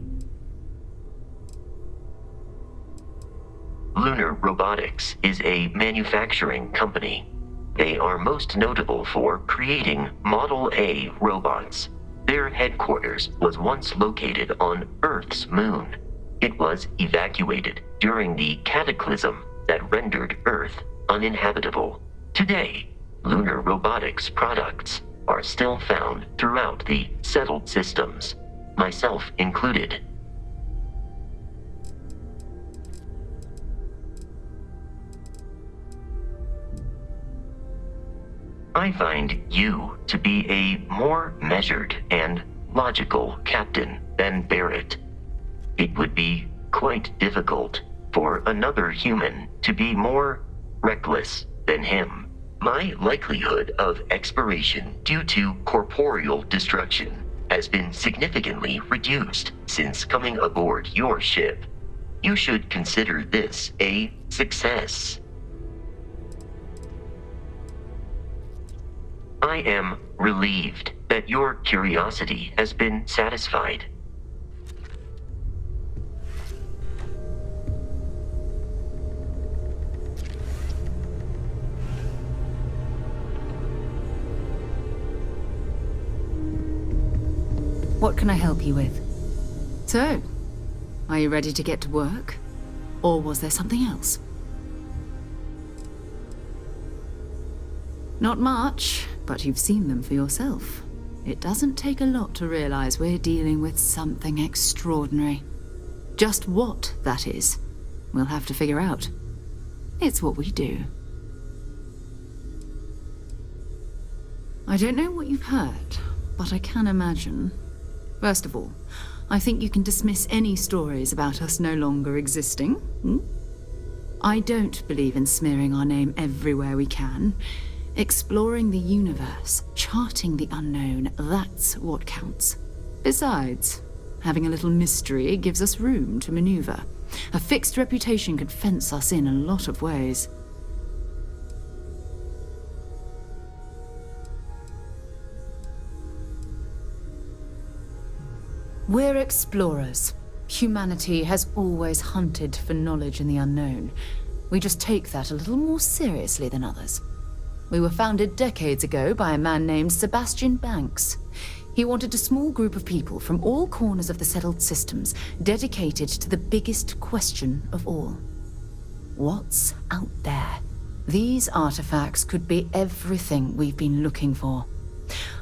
Lunar Robotics is a manufacturing company. They are most notable for creating Model A robots. Their headquarters was once located on Earth's moon. It was evacuated during the cataclysm that rendered Earth uninhabitable. Today, Lunar Robotics products are still found throughout the settled systems, myself included. I find you to be a more measured and logical captain than Barrett. It would be quite difficult for another human to be more reckless than him. My likelihood of expiration due to corporeal destruction has been significantly reduced since coming aboard your ship. You should consider this a success. I am relieved that your curiosity has been satisfied. What can I help you with? So, are you ready to get to work? Or was there something else? Not much, but you've seen them for yourself. It doesn't take a lot to realize we're dealing with something extraordinary. Just what that is, we'll have to figure out. It's what we do. I don't know what you've heard, but I can imagine. First of all, I think you can dismiss any stories about us no longer existing. I don't believe in smearing our name everywhere we can. Exploring the universe, charting the unknown, that's what counts. Besides, having a little mystery gives us room to maneuver. A fixed reputation could fence us in a lot of ways. We're explorers. Humanity has always hunted for knowledge in the unknown. We just take that a little more seriously than others. We were founded decades ago by a man named Sebastian Banks. He wanted a small group of people from all corners of the settled systems dedicated to the biggest question of all. What's out there? These artifacts could be everything we've been looking for.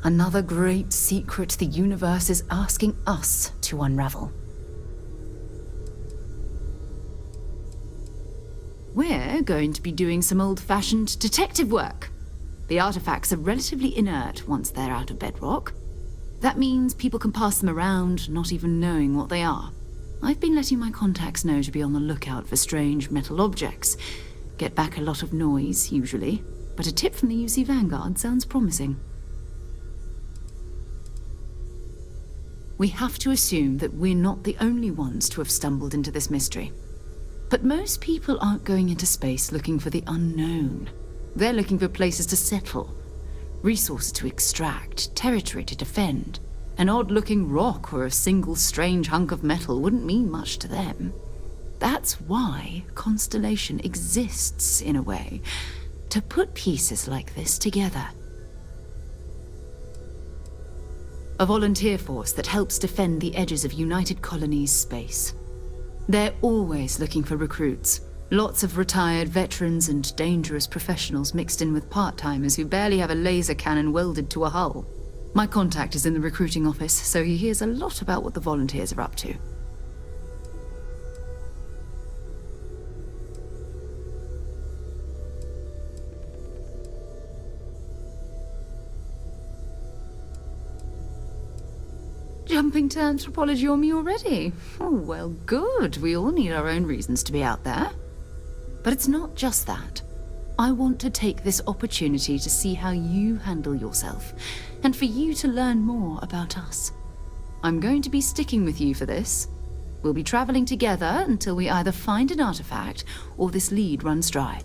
Another great secret the universe is asking us to unravel. We're going to be doing some old-fashioned detective work. The artifacts are relatively inert once they're out of bedrock. That means people can pass them around, not even knowing what they are. I've been letting my contacts know to be on the lookout for strange metal objects. Get back a lot of noise, usually, but a tip from the UC Vanguard sounds promising. We have to assume that we're not the only ones to have stumbled into this mystery. But most people aren't going into space looking for the unknown. They're looking for places to settle, resources to extract, territory to defend. An odd-looking rock or a single strange hunk of metal wouldn't mean much to them. That's why Constellation exists, in a way, to put pieces like this together. A volunteer force that helps defend the edges of United Colonies space. They're always looking for recruits. Lots of retired veterans and dangerous professionals mixed in with part-timers who barely have a laser cannon welded to a hull. My contact is in the recruiting office, so he hears a lot about what the volunteers are up to. Jumping to anthropology on me already? Oh, well, good. We all need our own reasons to be out there. But it's not just that. I want to take this opportunity to see how you handle yourself, and for you to learn more about us. I'm going to be sticking with you for this. We'll be traveling together until we either find an artifact or this lead runs dry.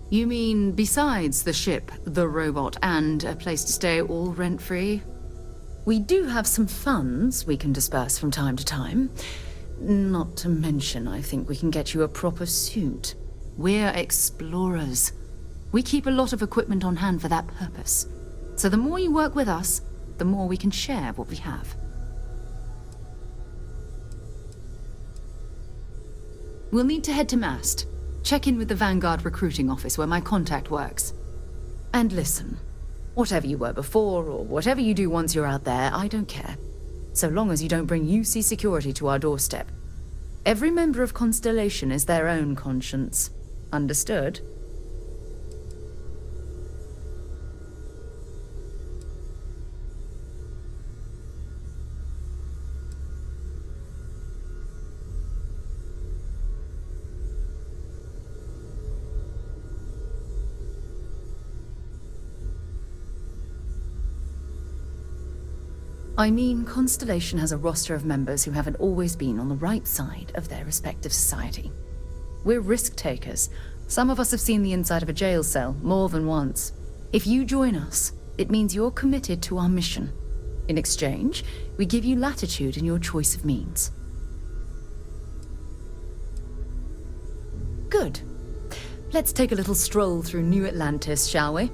You mean besides the ship, the robot, and a place to stay all rent-free? We do have some funds we can disperse from time to time. Not to mention, I think we can get you a proper suit. We're explorers. We keep a lot of equipment on hand for that purpose. So the more you work with us, the more we can share what we have. We'll need to head to Mast. Check in with the Vanguard recruiting office where my contact works. And listen, whatever you were before or whatever you do once you're out there, I don't care. so long as you don't bring UC security to our doorstep. Every member of Constellation is their own conscience. Understood? I mean, Constellation has a roster of members who haven't always been on the right side of their respective society. We're risk-takers. Some of us have seen the inside of a jail cell more than once. If you join us, it means you're committed to our mission. In exchange, we give you latitude in your choice of means. Good. Let's take a little stroll through New Atlantis, shall we?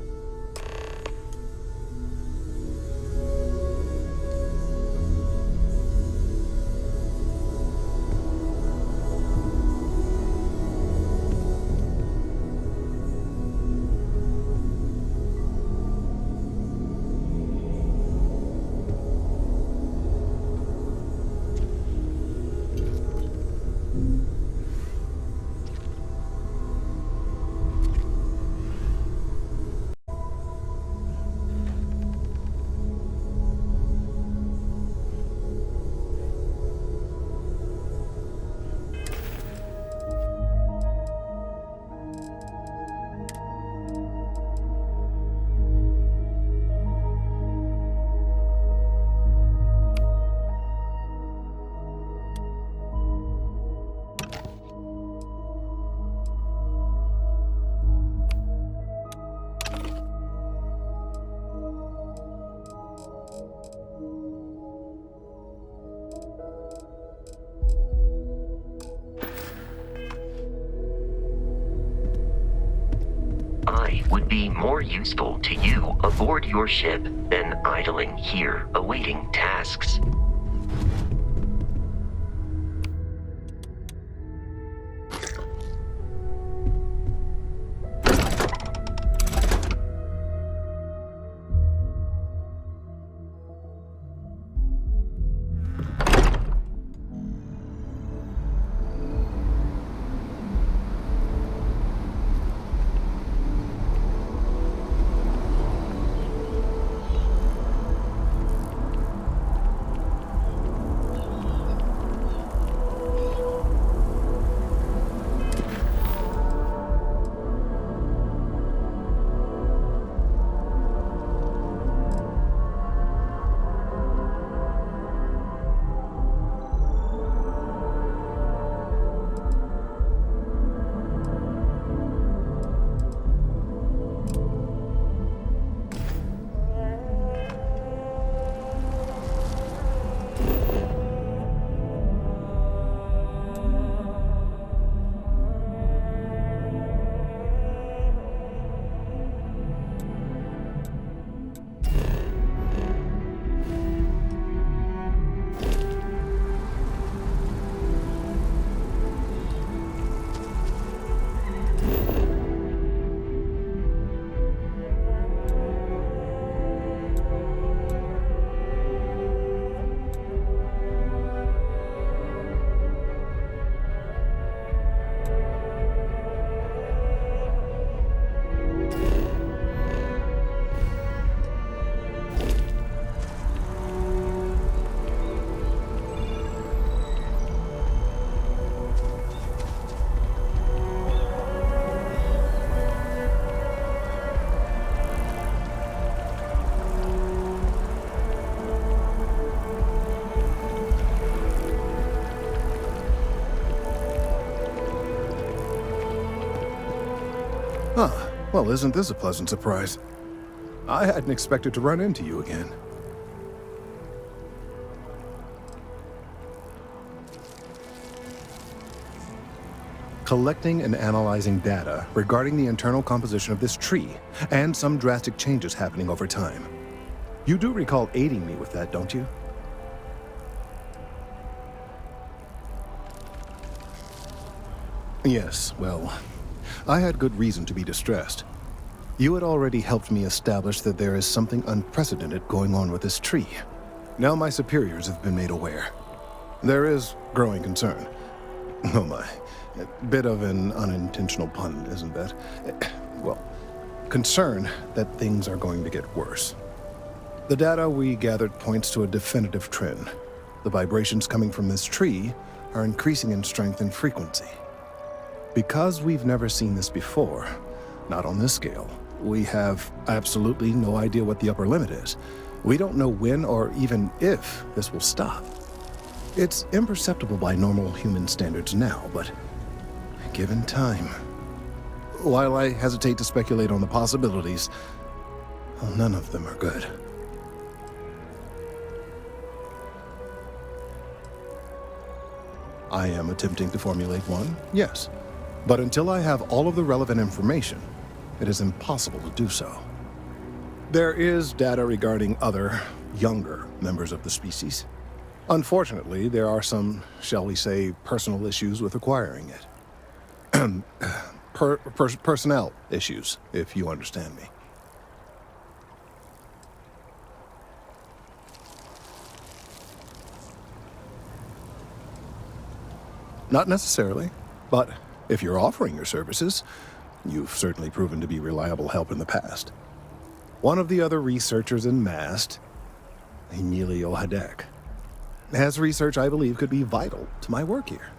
I would be more useful to you aboard your ship than idling here awaiting tasks. Huh. Well, isn't this a pleasant surprise? I hadn't expected to run into you again. Collecting and analyzing data regarding the internal composition of this tree, and some drastic changes happening over time. You do recall aiding me with that, don't you? Yes, well, I had good reason to be distressed. You had already helped me establish that there is something unprecedented going on with this tree. Now my superiors have been made aware. There is growing concern. Oh my. A bit of an unintentional pun, isn't that? Well, concern that things are going to get worse. The data we gathered points to a definitive trend. The vibrations coming from this tree are increasing in strength and frequency. Because we've never seen this before, not on this scale, we have absolutely no idea what the upper limit is. We don't know when or even if this will stop. It's imperceptible by normal human standards now, but given time. While I hesitate to speculate on the possibilities, well, none of them are good. I am attempting to formulate one, yes. But until I have all of the relevant information, it is impossible to do so. There is data regarding other, younger members of the species. Unfortunately, there are some, shall we say, personal issues with acquiring it. Personnel issues, if you understand me. Not necessarily, but if you're offering your services, you've certainly proven to be reliable help in the past. One of the other researchers in MAST, Emilio Hadek, has research I believe could be vital to my work here.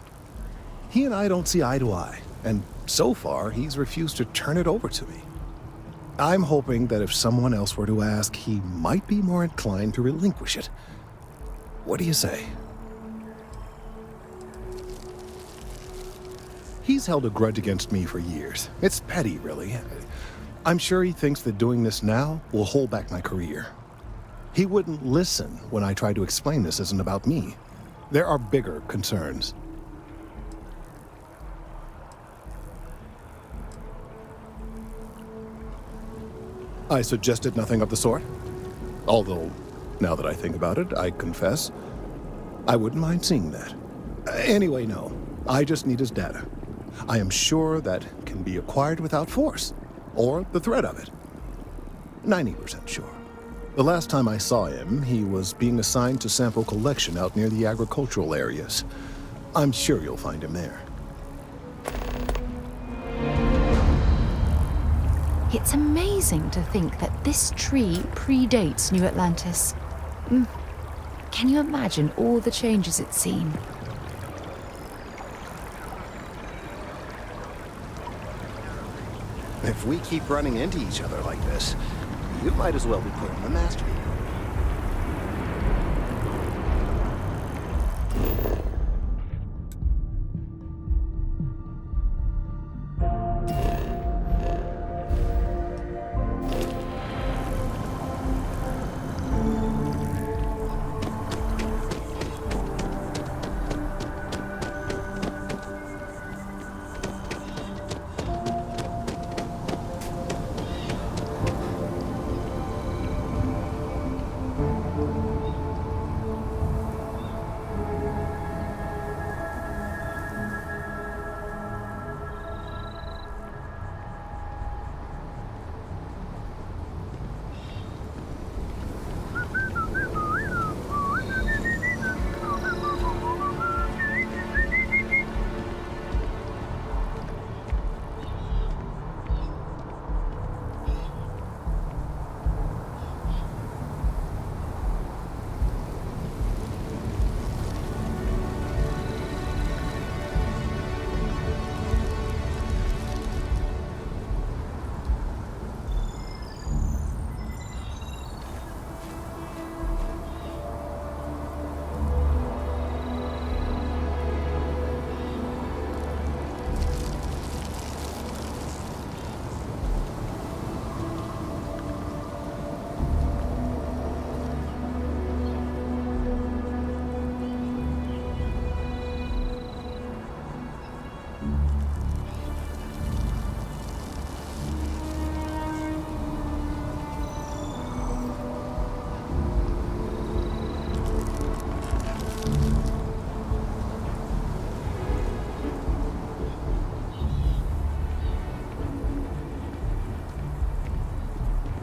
He and I don't see eye to eye, and so far he's refused to turn it over to me. I'm hoping that if someone else were to ask, he might be more inclined to relinquish it. What do you say? He's held a grudge against me for years. It's petty, really. I'm sure he thinks that doing this now will hold back my career. He wouldn't listen when I tried to explain this isn't about me. There are bigger concerns. I suggested nothing of the sort. Although, now that I think about it, I confess, I wouldn't mind seeing that. Anyway, no. I just need his data. I am sure that can be acquired without force, or the threat of it. 90% sure. The last time I saw him, he was being assigned to sample collection out near the agricultural areas. I'm sure you'll find him there. It's amazing to think that this tree predates New Atlantis. Can you imagine all the changes it's seen? If we keep running into each other like this, you might as well be put in the master.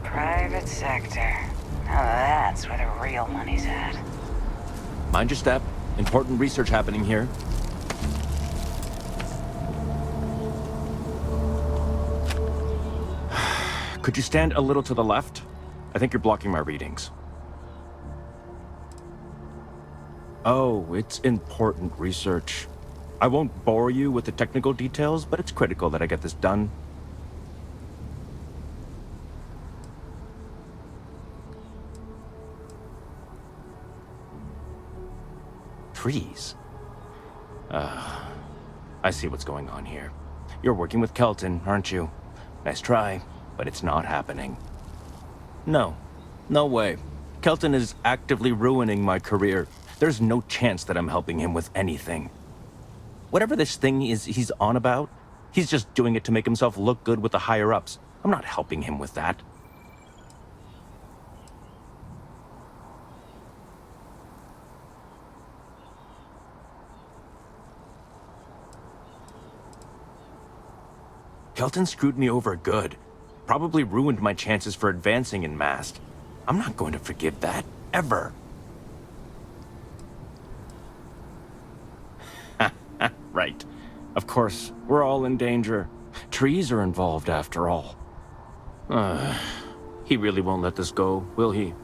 Private sector. Now that's where the real money's at. Mind your step. Important research happening here. Could you stand a little to the left? I think you're blocking my readings. Oh, it's important research. I won't bore you with the technical details, but it's critical that I get this done. Trees? I see what's going on here. You're working with Kelton, aren't you? Nice try, but it's not happening. No. No way. Kelton is actively ruining my career. There's no chance that I'm helping him with anything. Whatever this thing is he's on about, he's just doing it to make himself look good with the higher-ups. I'm not helping him with that. Kelton screwed me over good. Probably ruined my chances for advancing in Mast. I'm not going to forgive that, ever. Right. Of course, we're all in danger. Trees are involved after all. He really won't let this go, will he?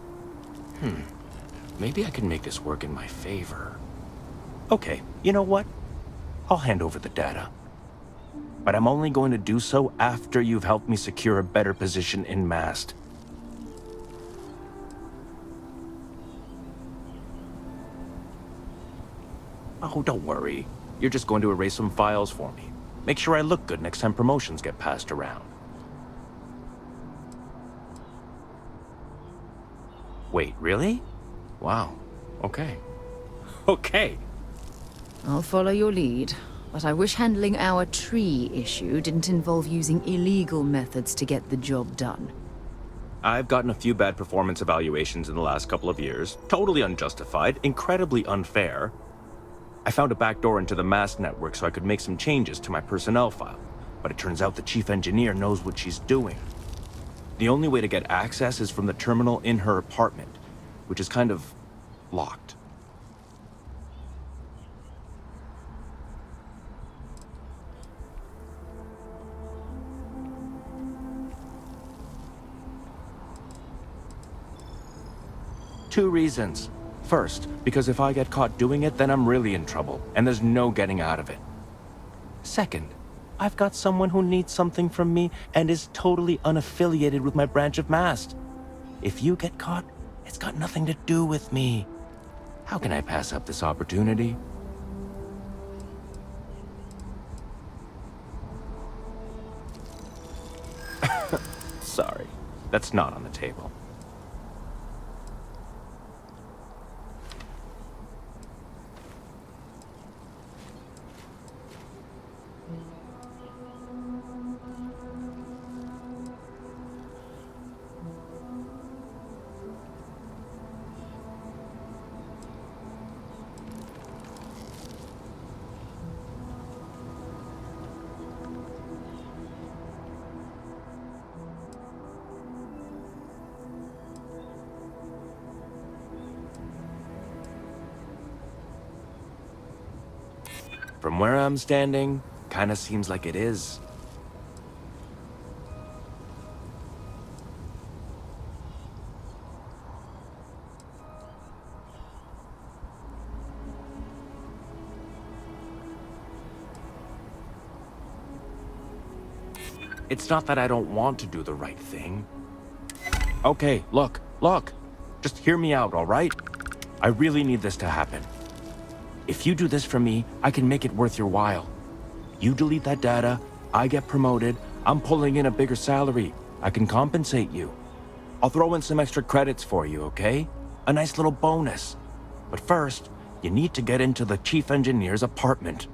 Maybe I can make this work in my favor. Okay, you know what? I'll hand over the data. But I'm only going to do so after you've helped me secure a better position in Mast. Oh, don't worry. You're just going to erase some files for me. Make sure I look good next time promotions get passed around. Wait, really? Wow. Okay. Okay. I'll follow your lead, but I wish handling our tree issue didn't involve using illegal methods to get the job done. I've gotten a few bad performance evaluations in the last couple of years. Totally unjustified, incredibly unfair. I found a backdoor into the Mast network so I could make some changes to my personnel file, but it turns out the chief engineer knows what she's doing. The only way to get access is from the terminal in her apartment, which is kind of locked. Two reasons. First, because if I get caught doing it, then I'm really in trouble, and there's no getting out of it. Second, I've got someone who needs something from me and is totally unaffiliated with my branch of Mast. If you get caught, it's got nothing to do with me. How can I pass up this opportunity? Sorry, that's not on the table. From where I'm standing, kinda seems like it is. It's not that I don't want to do the right thing. Okay, look. Just hear me out, all right? I really need this to happen. If you do this for me, I can make it worth your while. You delete that data, I get promoted, I'm pulling in a bigger salary. I can compensate you. I'll throw in some extra credits for you, okay? A nice little bonus. But first, you need to get into the chief engineer's apartment.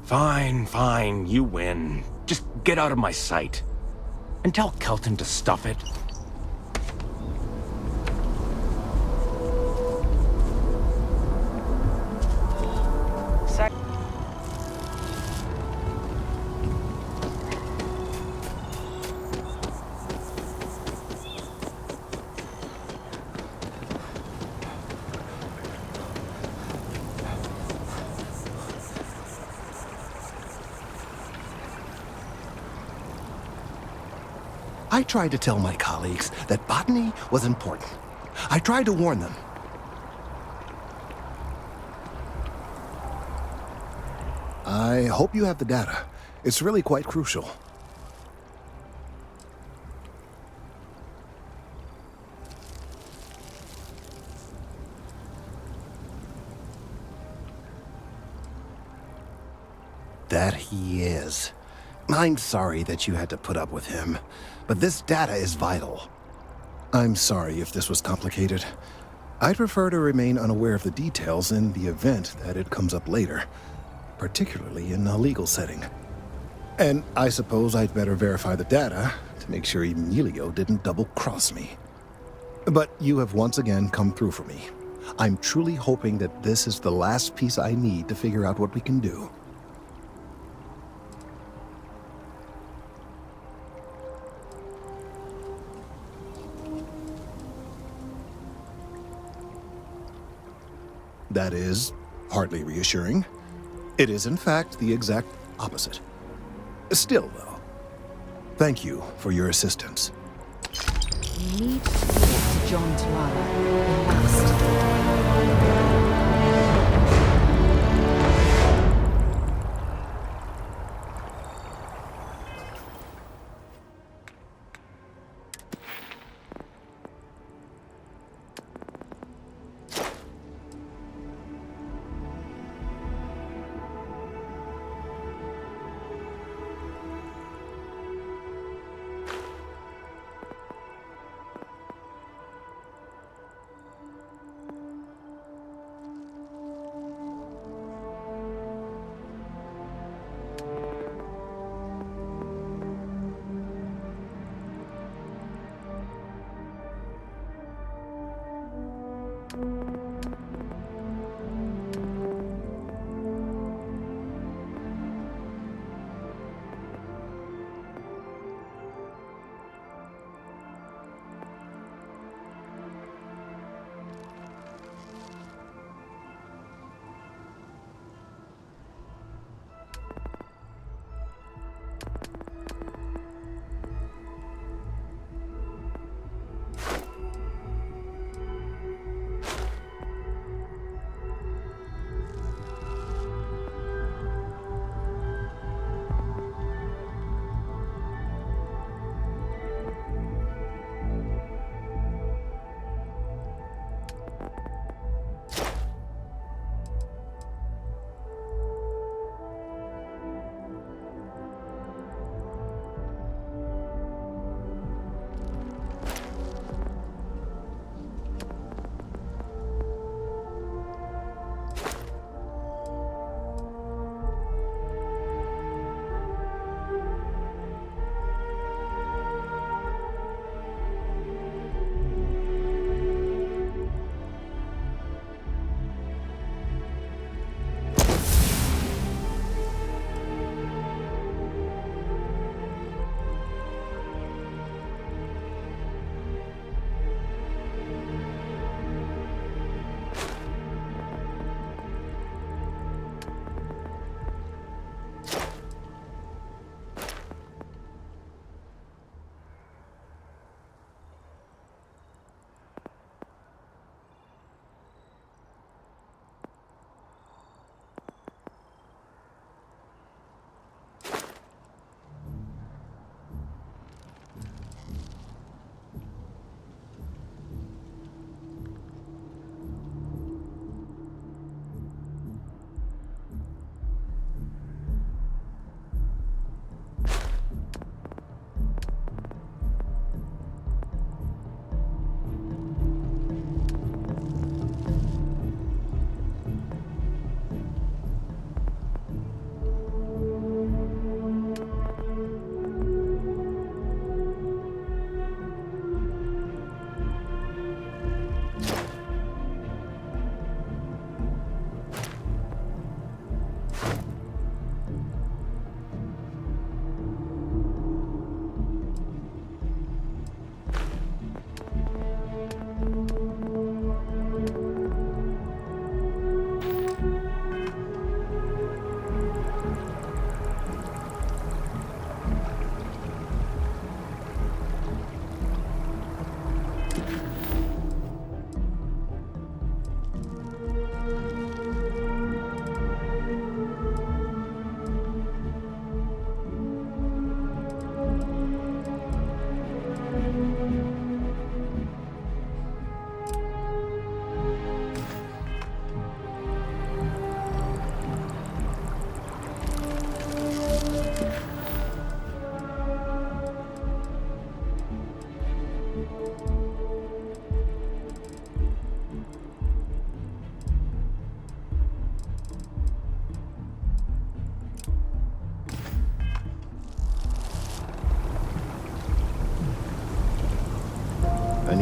Fine, fine, you win. Just get out of my sight. And tell Kelton to stuff it. I tried to tell my colleagues that botany was important. I tried to warn them. I hope you have the data. It's really quite crucial. That he is. I'm sorry that you had to put up with him, but this data is vital. I'm sorry if this was complicated. I'd prefer to remain unaware of the details in the event that it comes up later, particularly in a legal setting. And I suppose I'd better verify the data to make sure Emilio didn't double-cross me. But you have once again come through for me. I'm truly hoping that this is the last piece I need to figure out what we can do. That is hardly reassuring. It is, in fact, the exact opposite. Still, though, thank you for your assistance. You need to talk to John Tuala. You must.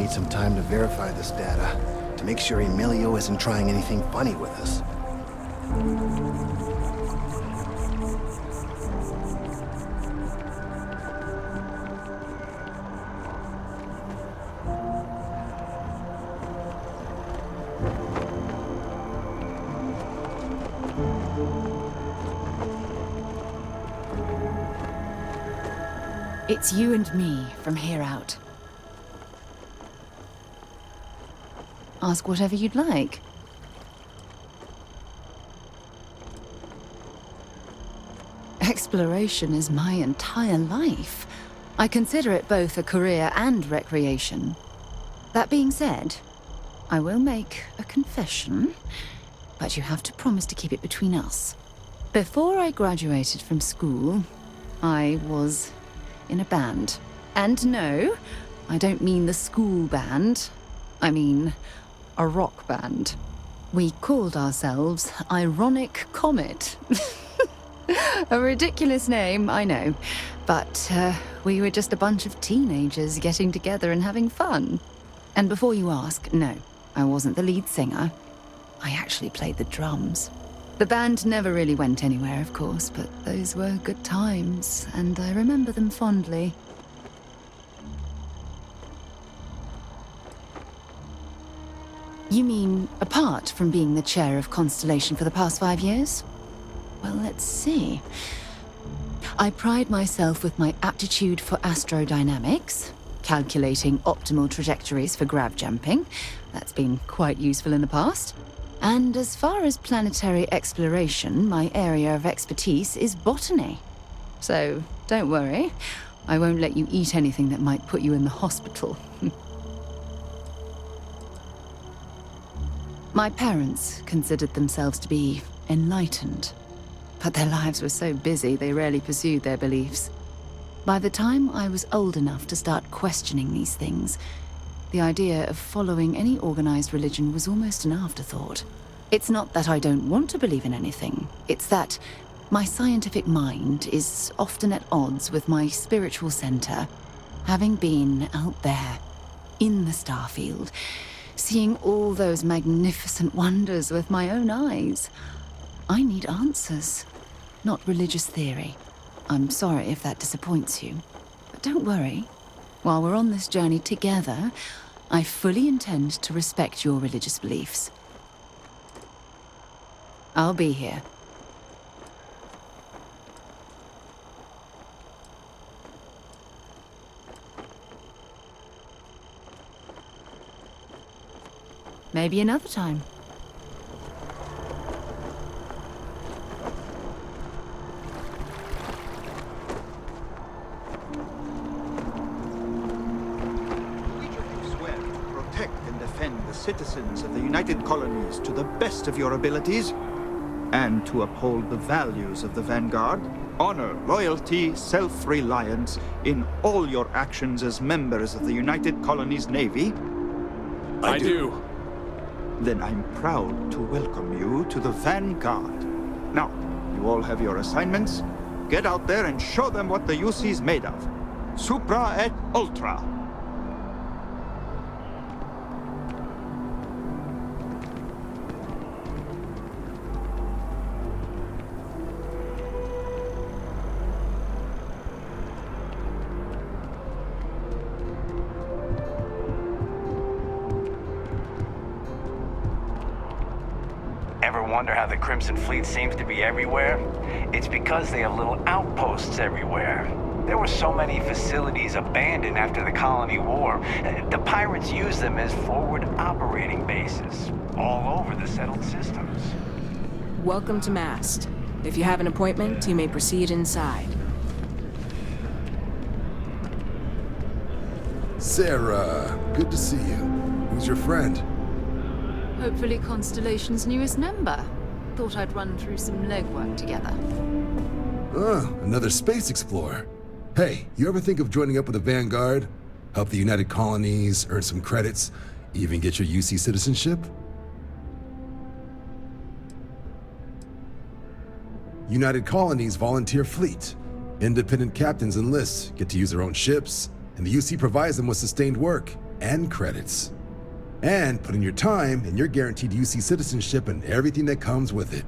need some time to verify this data, to make sure Emilio isn't trying anything funny with us. It's you and me from here out. Ask whatever you'd like. Exploration is my entire life. I consider it both a career and recreation. That being said, I will make a confession, but you have to promise to keep it between us. Before I graduated from school, I was in a band. And no, I don't mean the school band. I mean a rock band. We called ourselves Ironic Comet. A ridiculous name, I know. But we were just a bunch of teenagers getting together and having fun. And before you ask, no, I wasn't the lead singer. I actually played the drums. The band never really went anywhere, of course, but those were good times, and I remember them fondly. You mean, apart from being the chair of Constellation for the past 5 years? Well, let's see. I pride myself with my aptitude for astrodynamics, calculating optimal trajectories for grav jumping. That's been quite useful in the past. And as far as planetary exploration, my area of expertise is botany. So, don't worry. I won't let you eat anything that might put you in the hospital. My parents considered themselves to be enlightened, but their lives were so busy they rarely pursued their beliefs. By the time I was old enough to start questioning these things, the idea of following any organized religion was almost an afterthought. It's not that I don't want to believe in anything. It's that my scientific mind is often at odds with my spiritual center. Having been out there, in the Starfield, seeing all those magnificent wonders with my own eyes, I need answers, not religious theory. I'm sorry if that disappoints you, but don't worry. While we're on this journey together, I fully intend to respect your religious beliefs. I'll be here. Maybe another time. Citizens of the United Colonies to the best of your abilities, and to uphold the values of the Vanguard, honor, loyalty, self-reliance in all your actions as members of the United Colonies Navy? I do. Then I'm proud to welcome you to the Vanguard. Now, you all have your assignments. Get out there and show them what the UC's made of. Supra et Ultra. Ever wonder how the Crimson Fleet seems to be everywhere? It's because they have little outposts everywhere. There were so many facilities abandoned after the Colony War. The pirates used them as forward operating bases all over the settled systems. Welcome to Mast. If you have an appointment, you may proceed inside. Sarah, good to see you. Who's your friend? Hopefully Constellation's newest member. Thought I'd run through some legwork together. Oh, another space explorer. Hey, you ever think of joining up with the Vanguard? Help the United Colonies, earn some credits, even get your UC citizenship? United Colonies volunteer fleet. Independent captains enlist, get to use their own ships, and the UC provides them with sustained work. and credits. And put in your time, and you're guaranteed UC citizenship and everything that comes with it.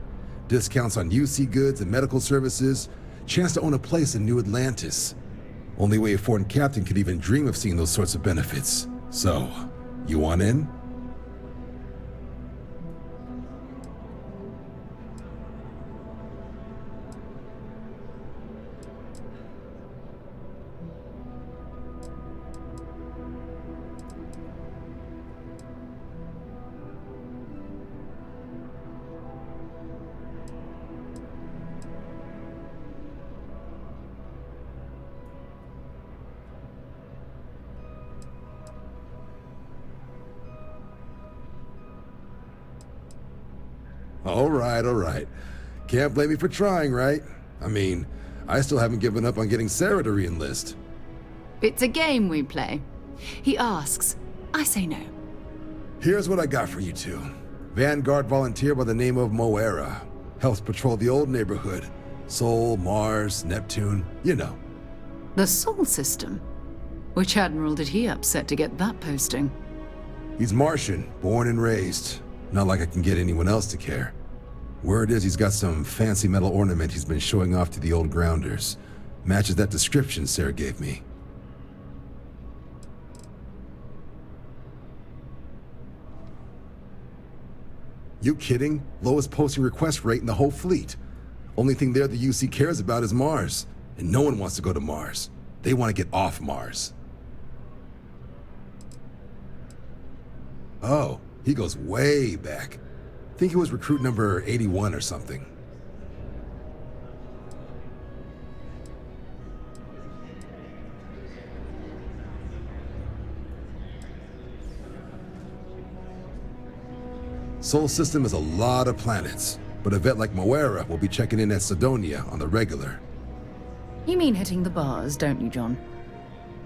Discounts on UC goods and medical services, chance to own a place in New Atlantis. Only way a foreign captain could even dream of seeing those sorts of benefits. So, you want in? All right. Can't blame me for trying, right? I mean, I still haven't given up on getting Sarah to re-enlist. It's a game we play. He asks, I say no. Here's what I got for you two. Vanguard volunteer by the name of Moera. Helps patrol the old neighborhood. Sol, Mars, Neptune, you know. The Sol system? Which admiral did he upset to get that posting? He's Martian, born and raised. Not like I can get anyone else to care. Word is he's got some fancy metal ornament he's been showing off to the old grounders. Matches that description Sarah gave me. You kidding? Lowest posting request rate in the whole fleet. Only thing there the UC cares about is Mars. And no one wants to go to Mars. They want to get off Mars. Oh, he goes way back. Think he was recruit number 81 or something. Sol system is a lot of planets, but a vet like Moera will be checking in at Sidonia on the regular. You mean hitting the bars, don't you, John?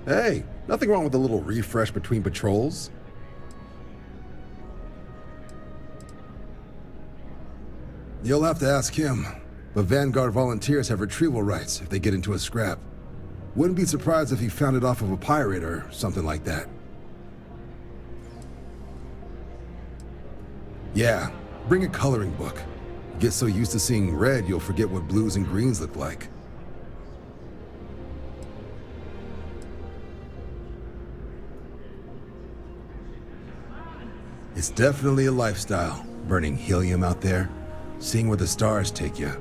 Hey, nothing wrong with a little refresh between patrols. You'll have to ask him, but Vanguard volunteers have retrieval rights if they get into a scrap. Wouldn't be surprised if he found it off of a pirate or something like that. Yeah, bring a coloring book. You get so used to seeing red, you'll forget what blues and greens look like. It's definitely a lifestyle, burning helium out there, seeing where the stars take you.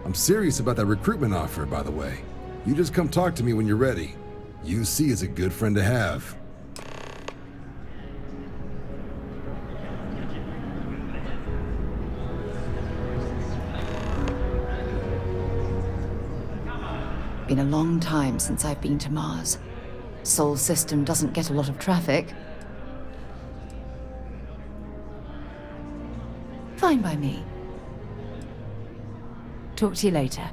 I'm serious about that recruitment offer, by the way. You just come talk to me when you're ready. UC is a good friend to have. Been a long time since I've been to Mars. Sol system doesn't get a lot of traffic. Fine by me. Talk to you later.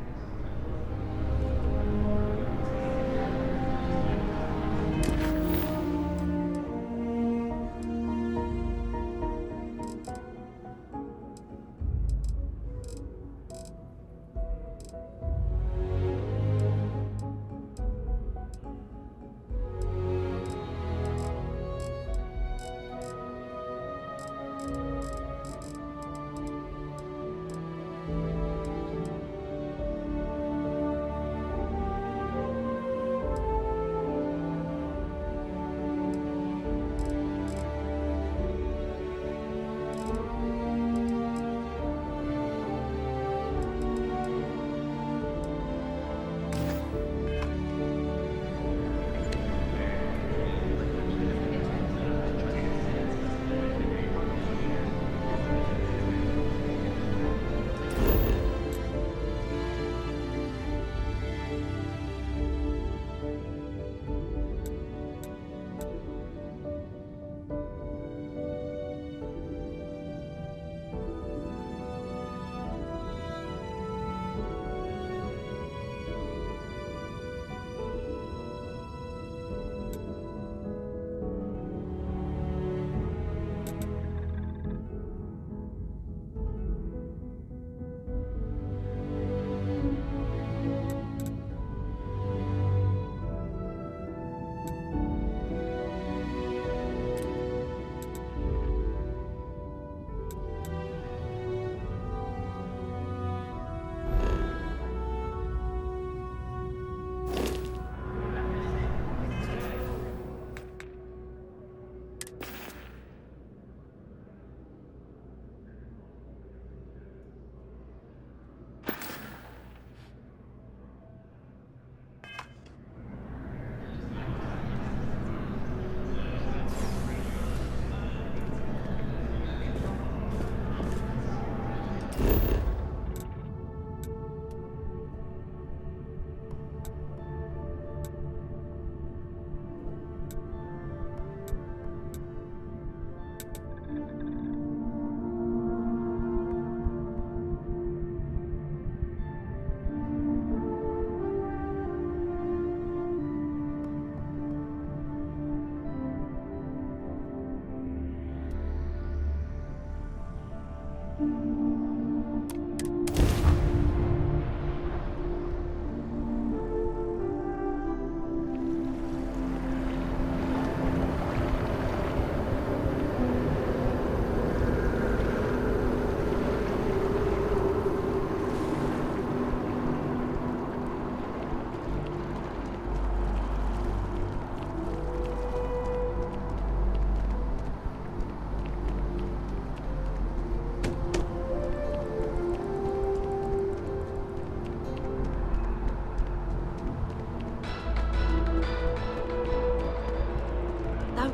Don't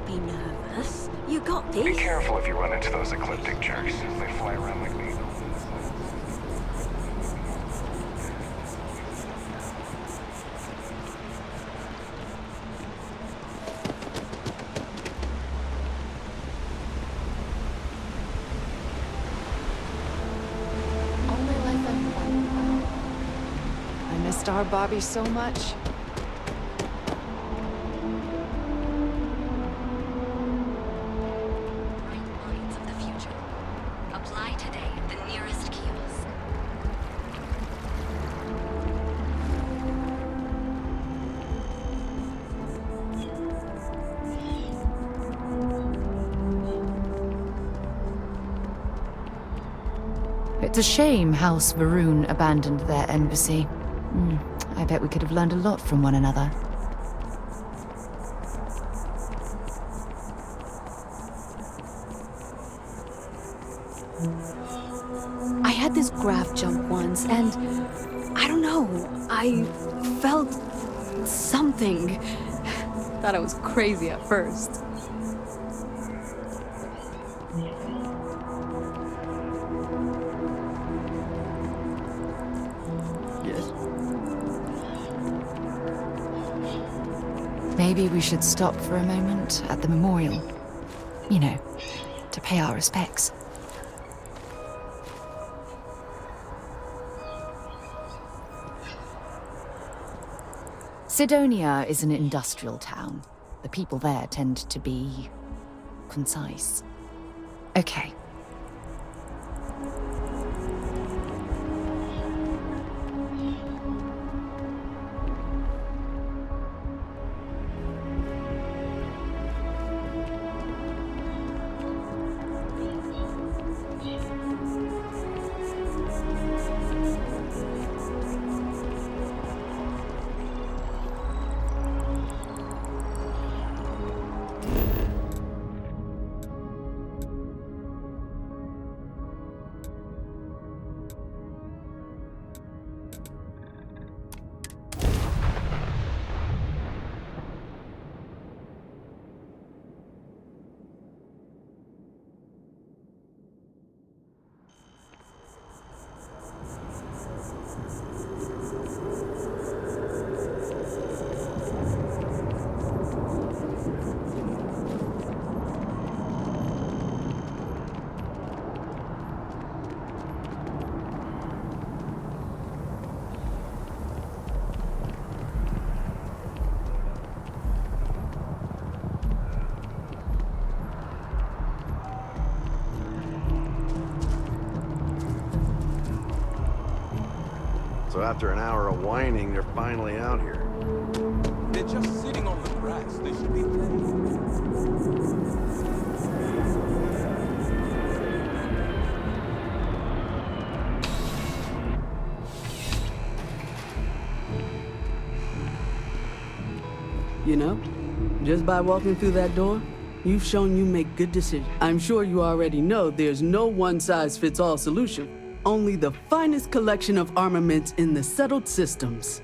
be nervous. You got this. Be careful if you run into those ecliptic jerks. They fly around like needles. I missed our Bobby so much. Minds of the future. Apply today at the nearest kiosk. It's a shame House Varun abandoned their embassy. I bet we could have learned a lot from one another. I had this graph jump once, and I don't know, I felt something. Thought I was crazy at first. Maybe we should stop for a moment at the memorial. You know, to pay our respects. Sidonia is an industrial town. The people there tend to be concise. Okay. So after an hour of whining, they're finally out here. They're just sitting on the grass. They should be You know, just by walking through that door, you've shown you make good decisions. I'm sure you already know there's no one-size-fits-all solution. Only the finest collection of armaments in the settled systems.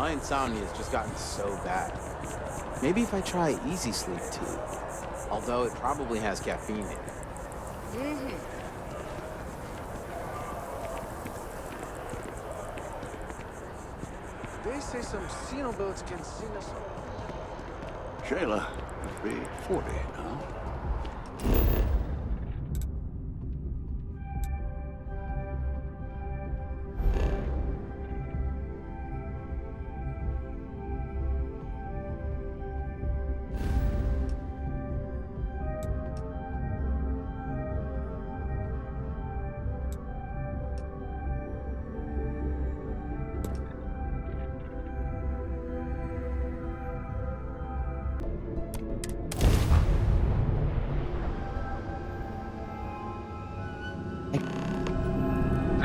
My insomnia's just gotten so bad. Maybe if I try easy sleep tea. Although it probably has caffeine in it. They say some Xenobots can sing us. Shayla, must be 40 now.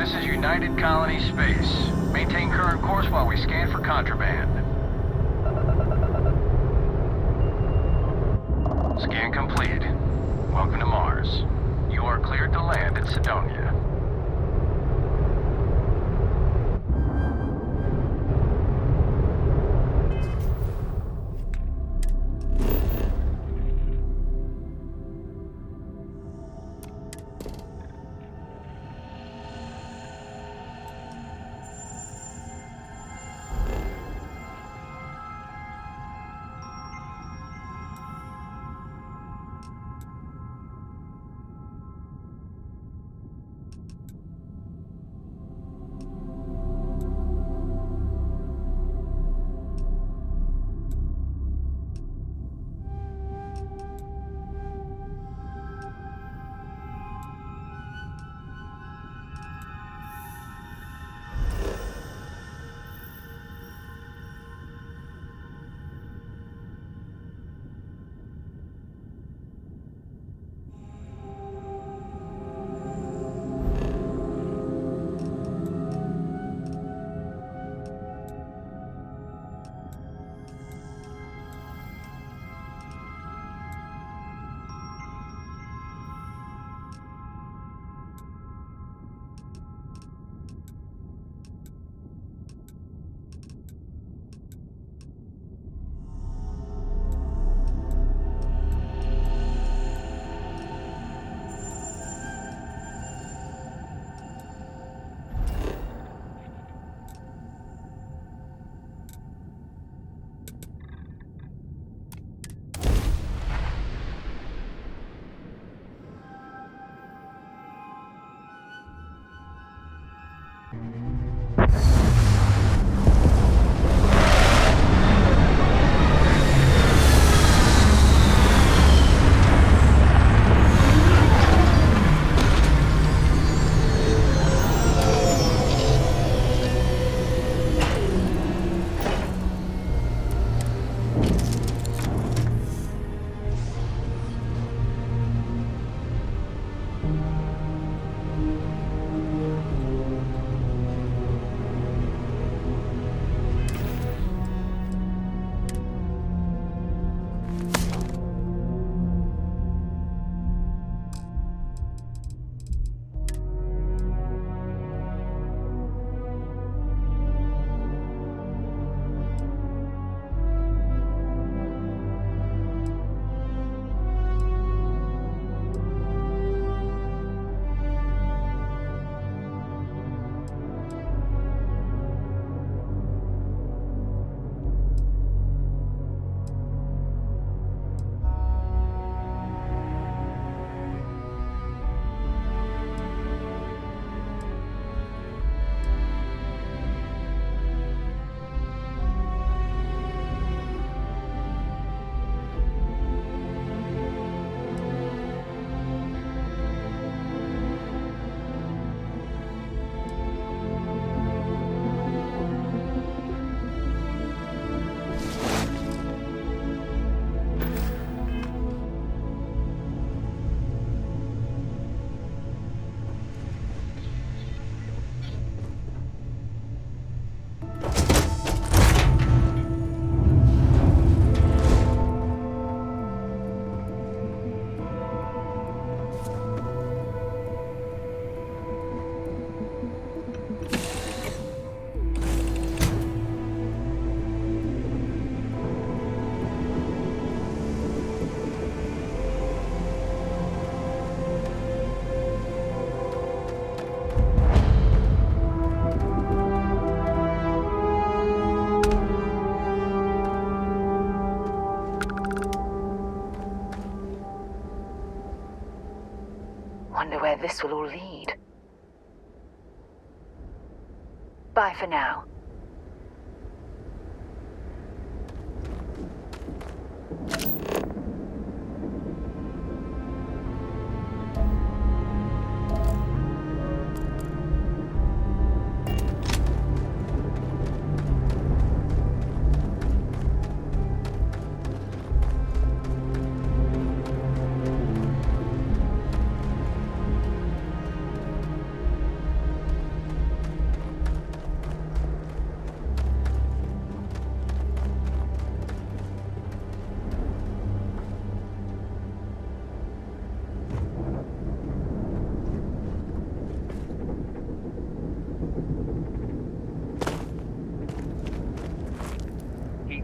This is United Colony Space. Maintain current course while we scan for contraband. Scan completed. Welcome to Mars. You are cleared to land at Sidonia. Wonder where this will all lead. Bye for now.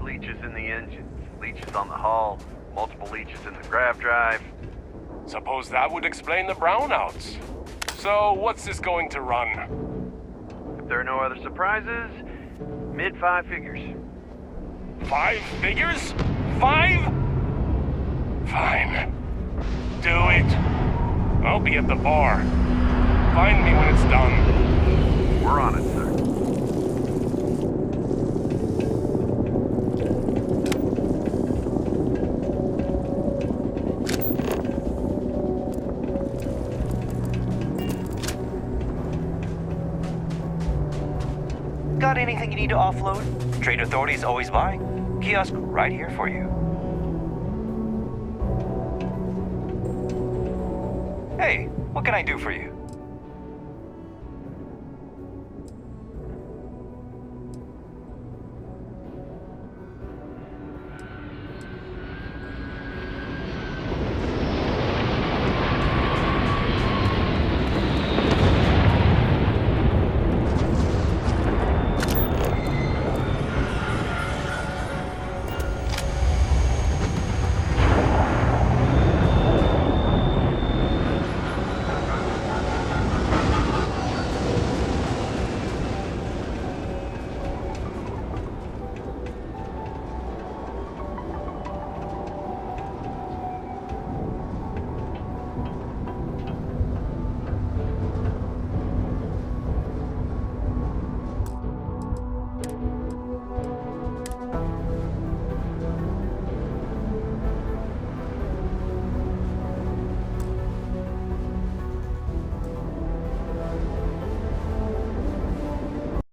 Leeches in the engines, leeches on the hull, multiple leeches in the grav drive. Suppose that would explain the brownouts. So, what's this going to run? If there are no other surprises, mid-5 figures. 5 figures? 5? Fine. Do it. I'll be at the bar. Find me when it's done. We're on it, sir. Got anything you need to offload? Trade authorities always buy. Kiosk right here for you. Hey, what can I do for you?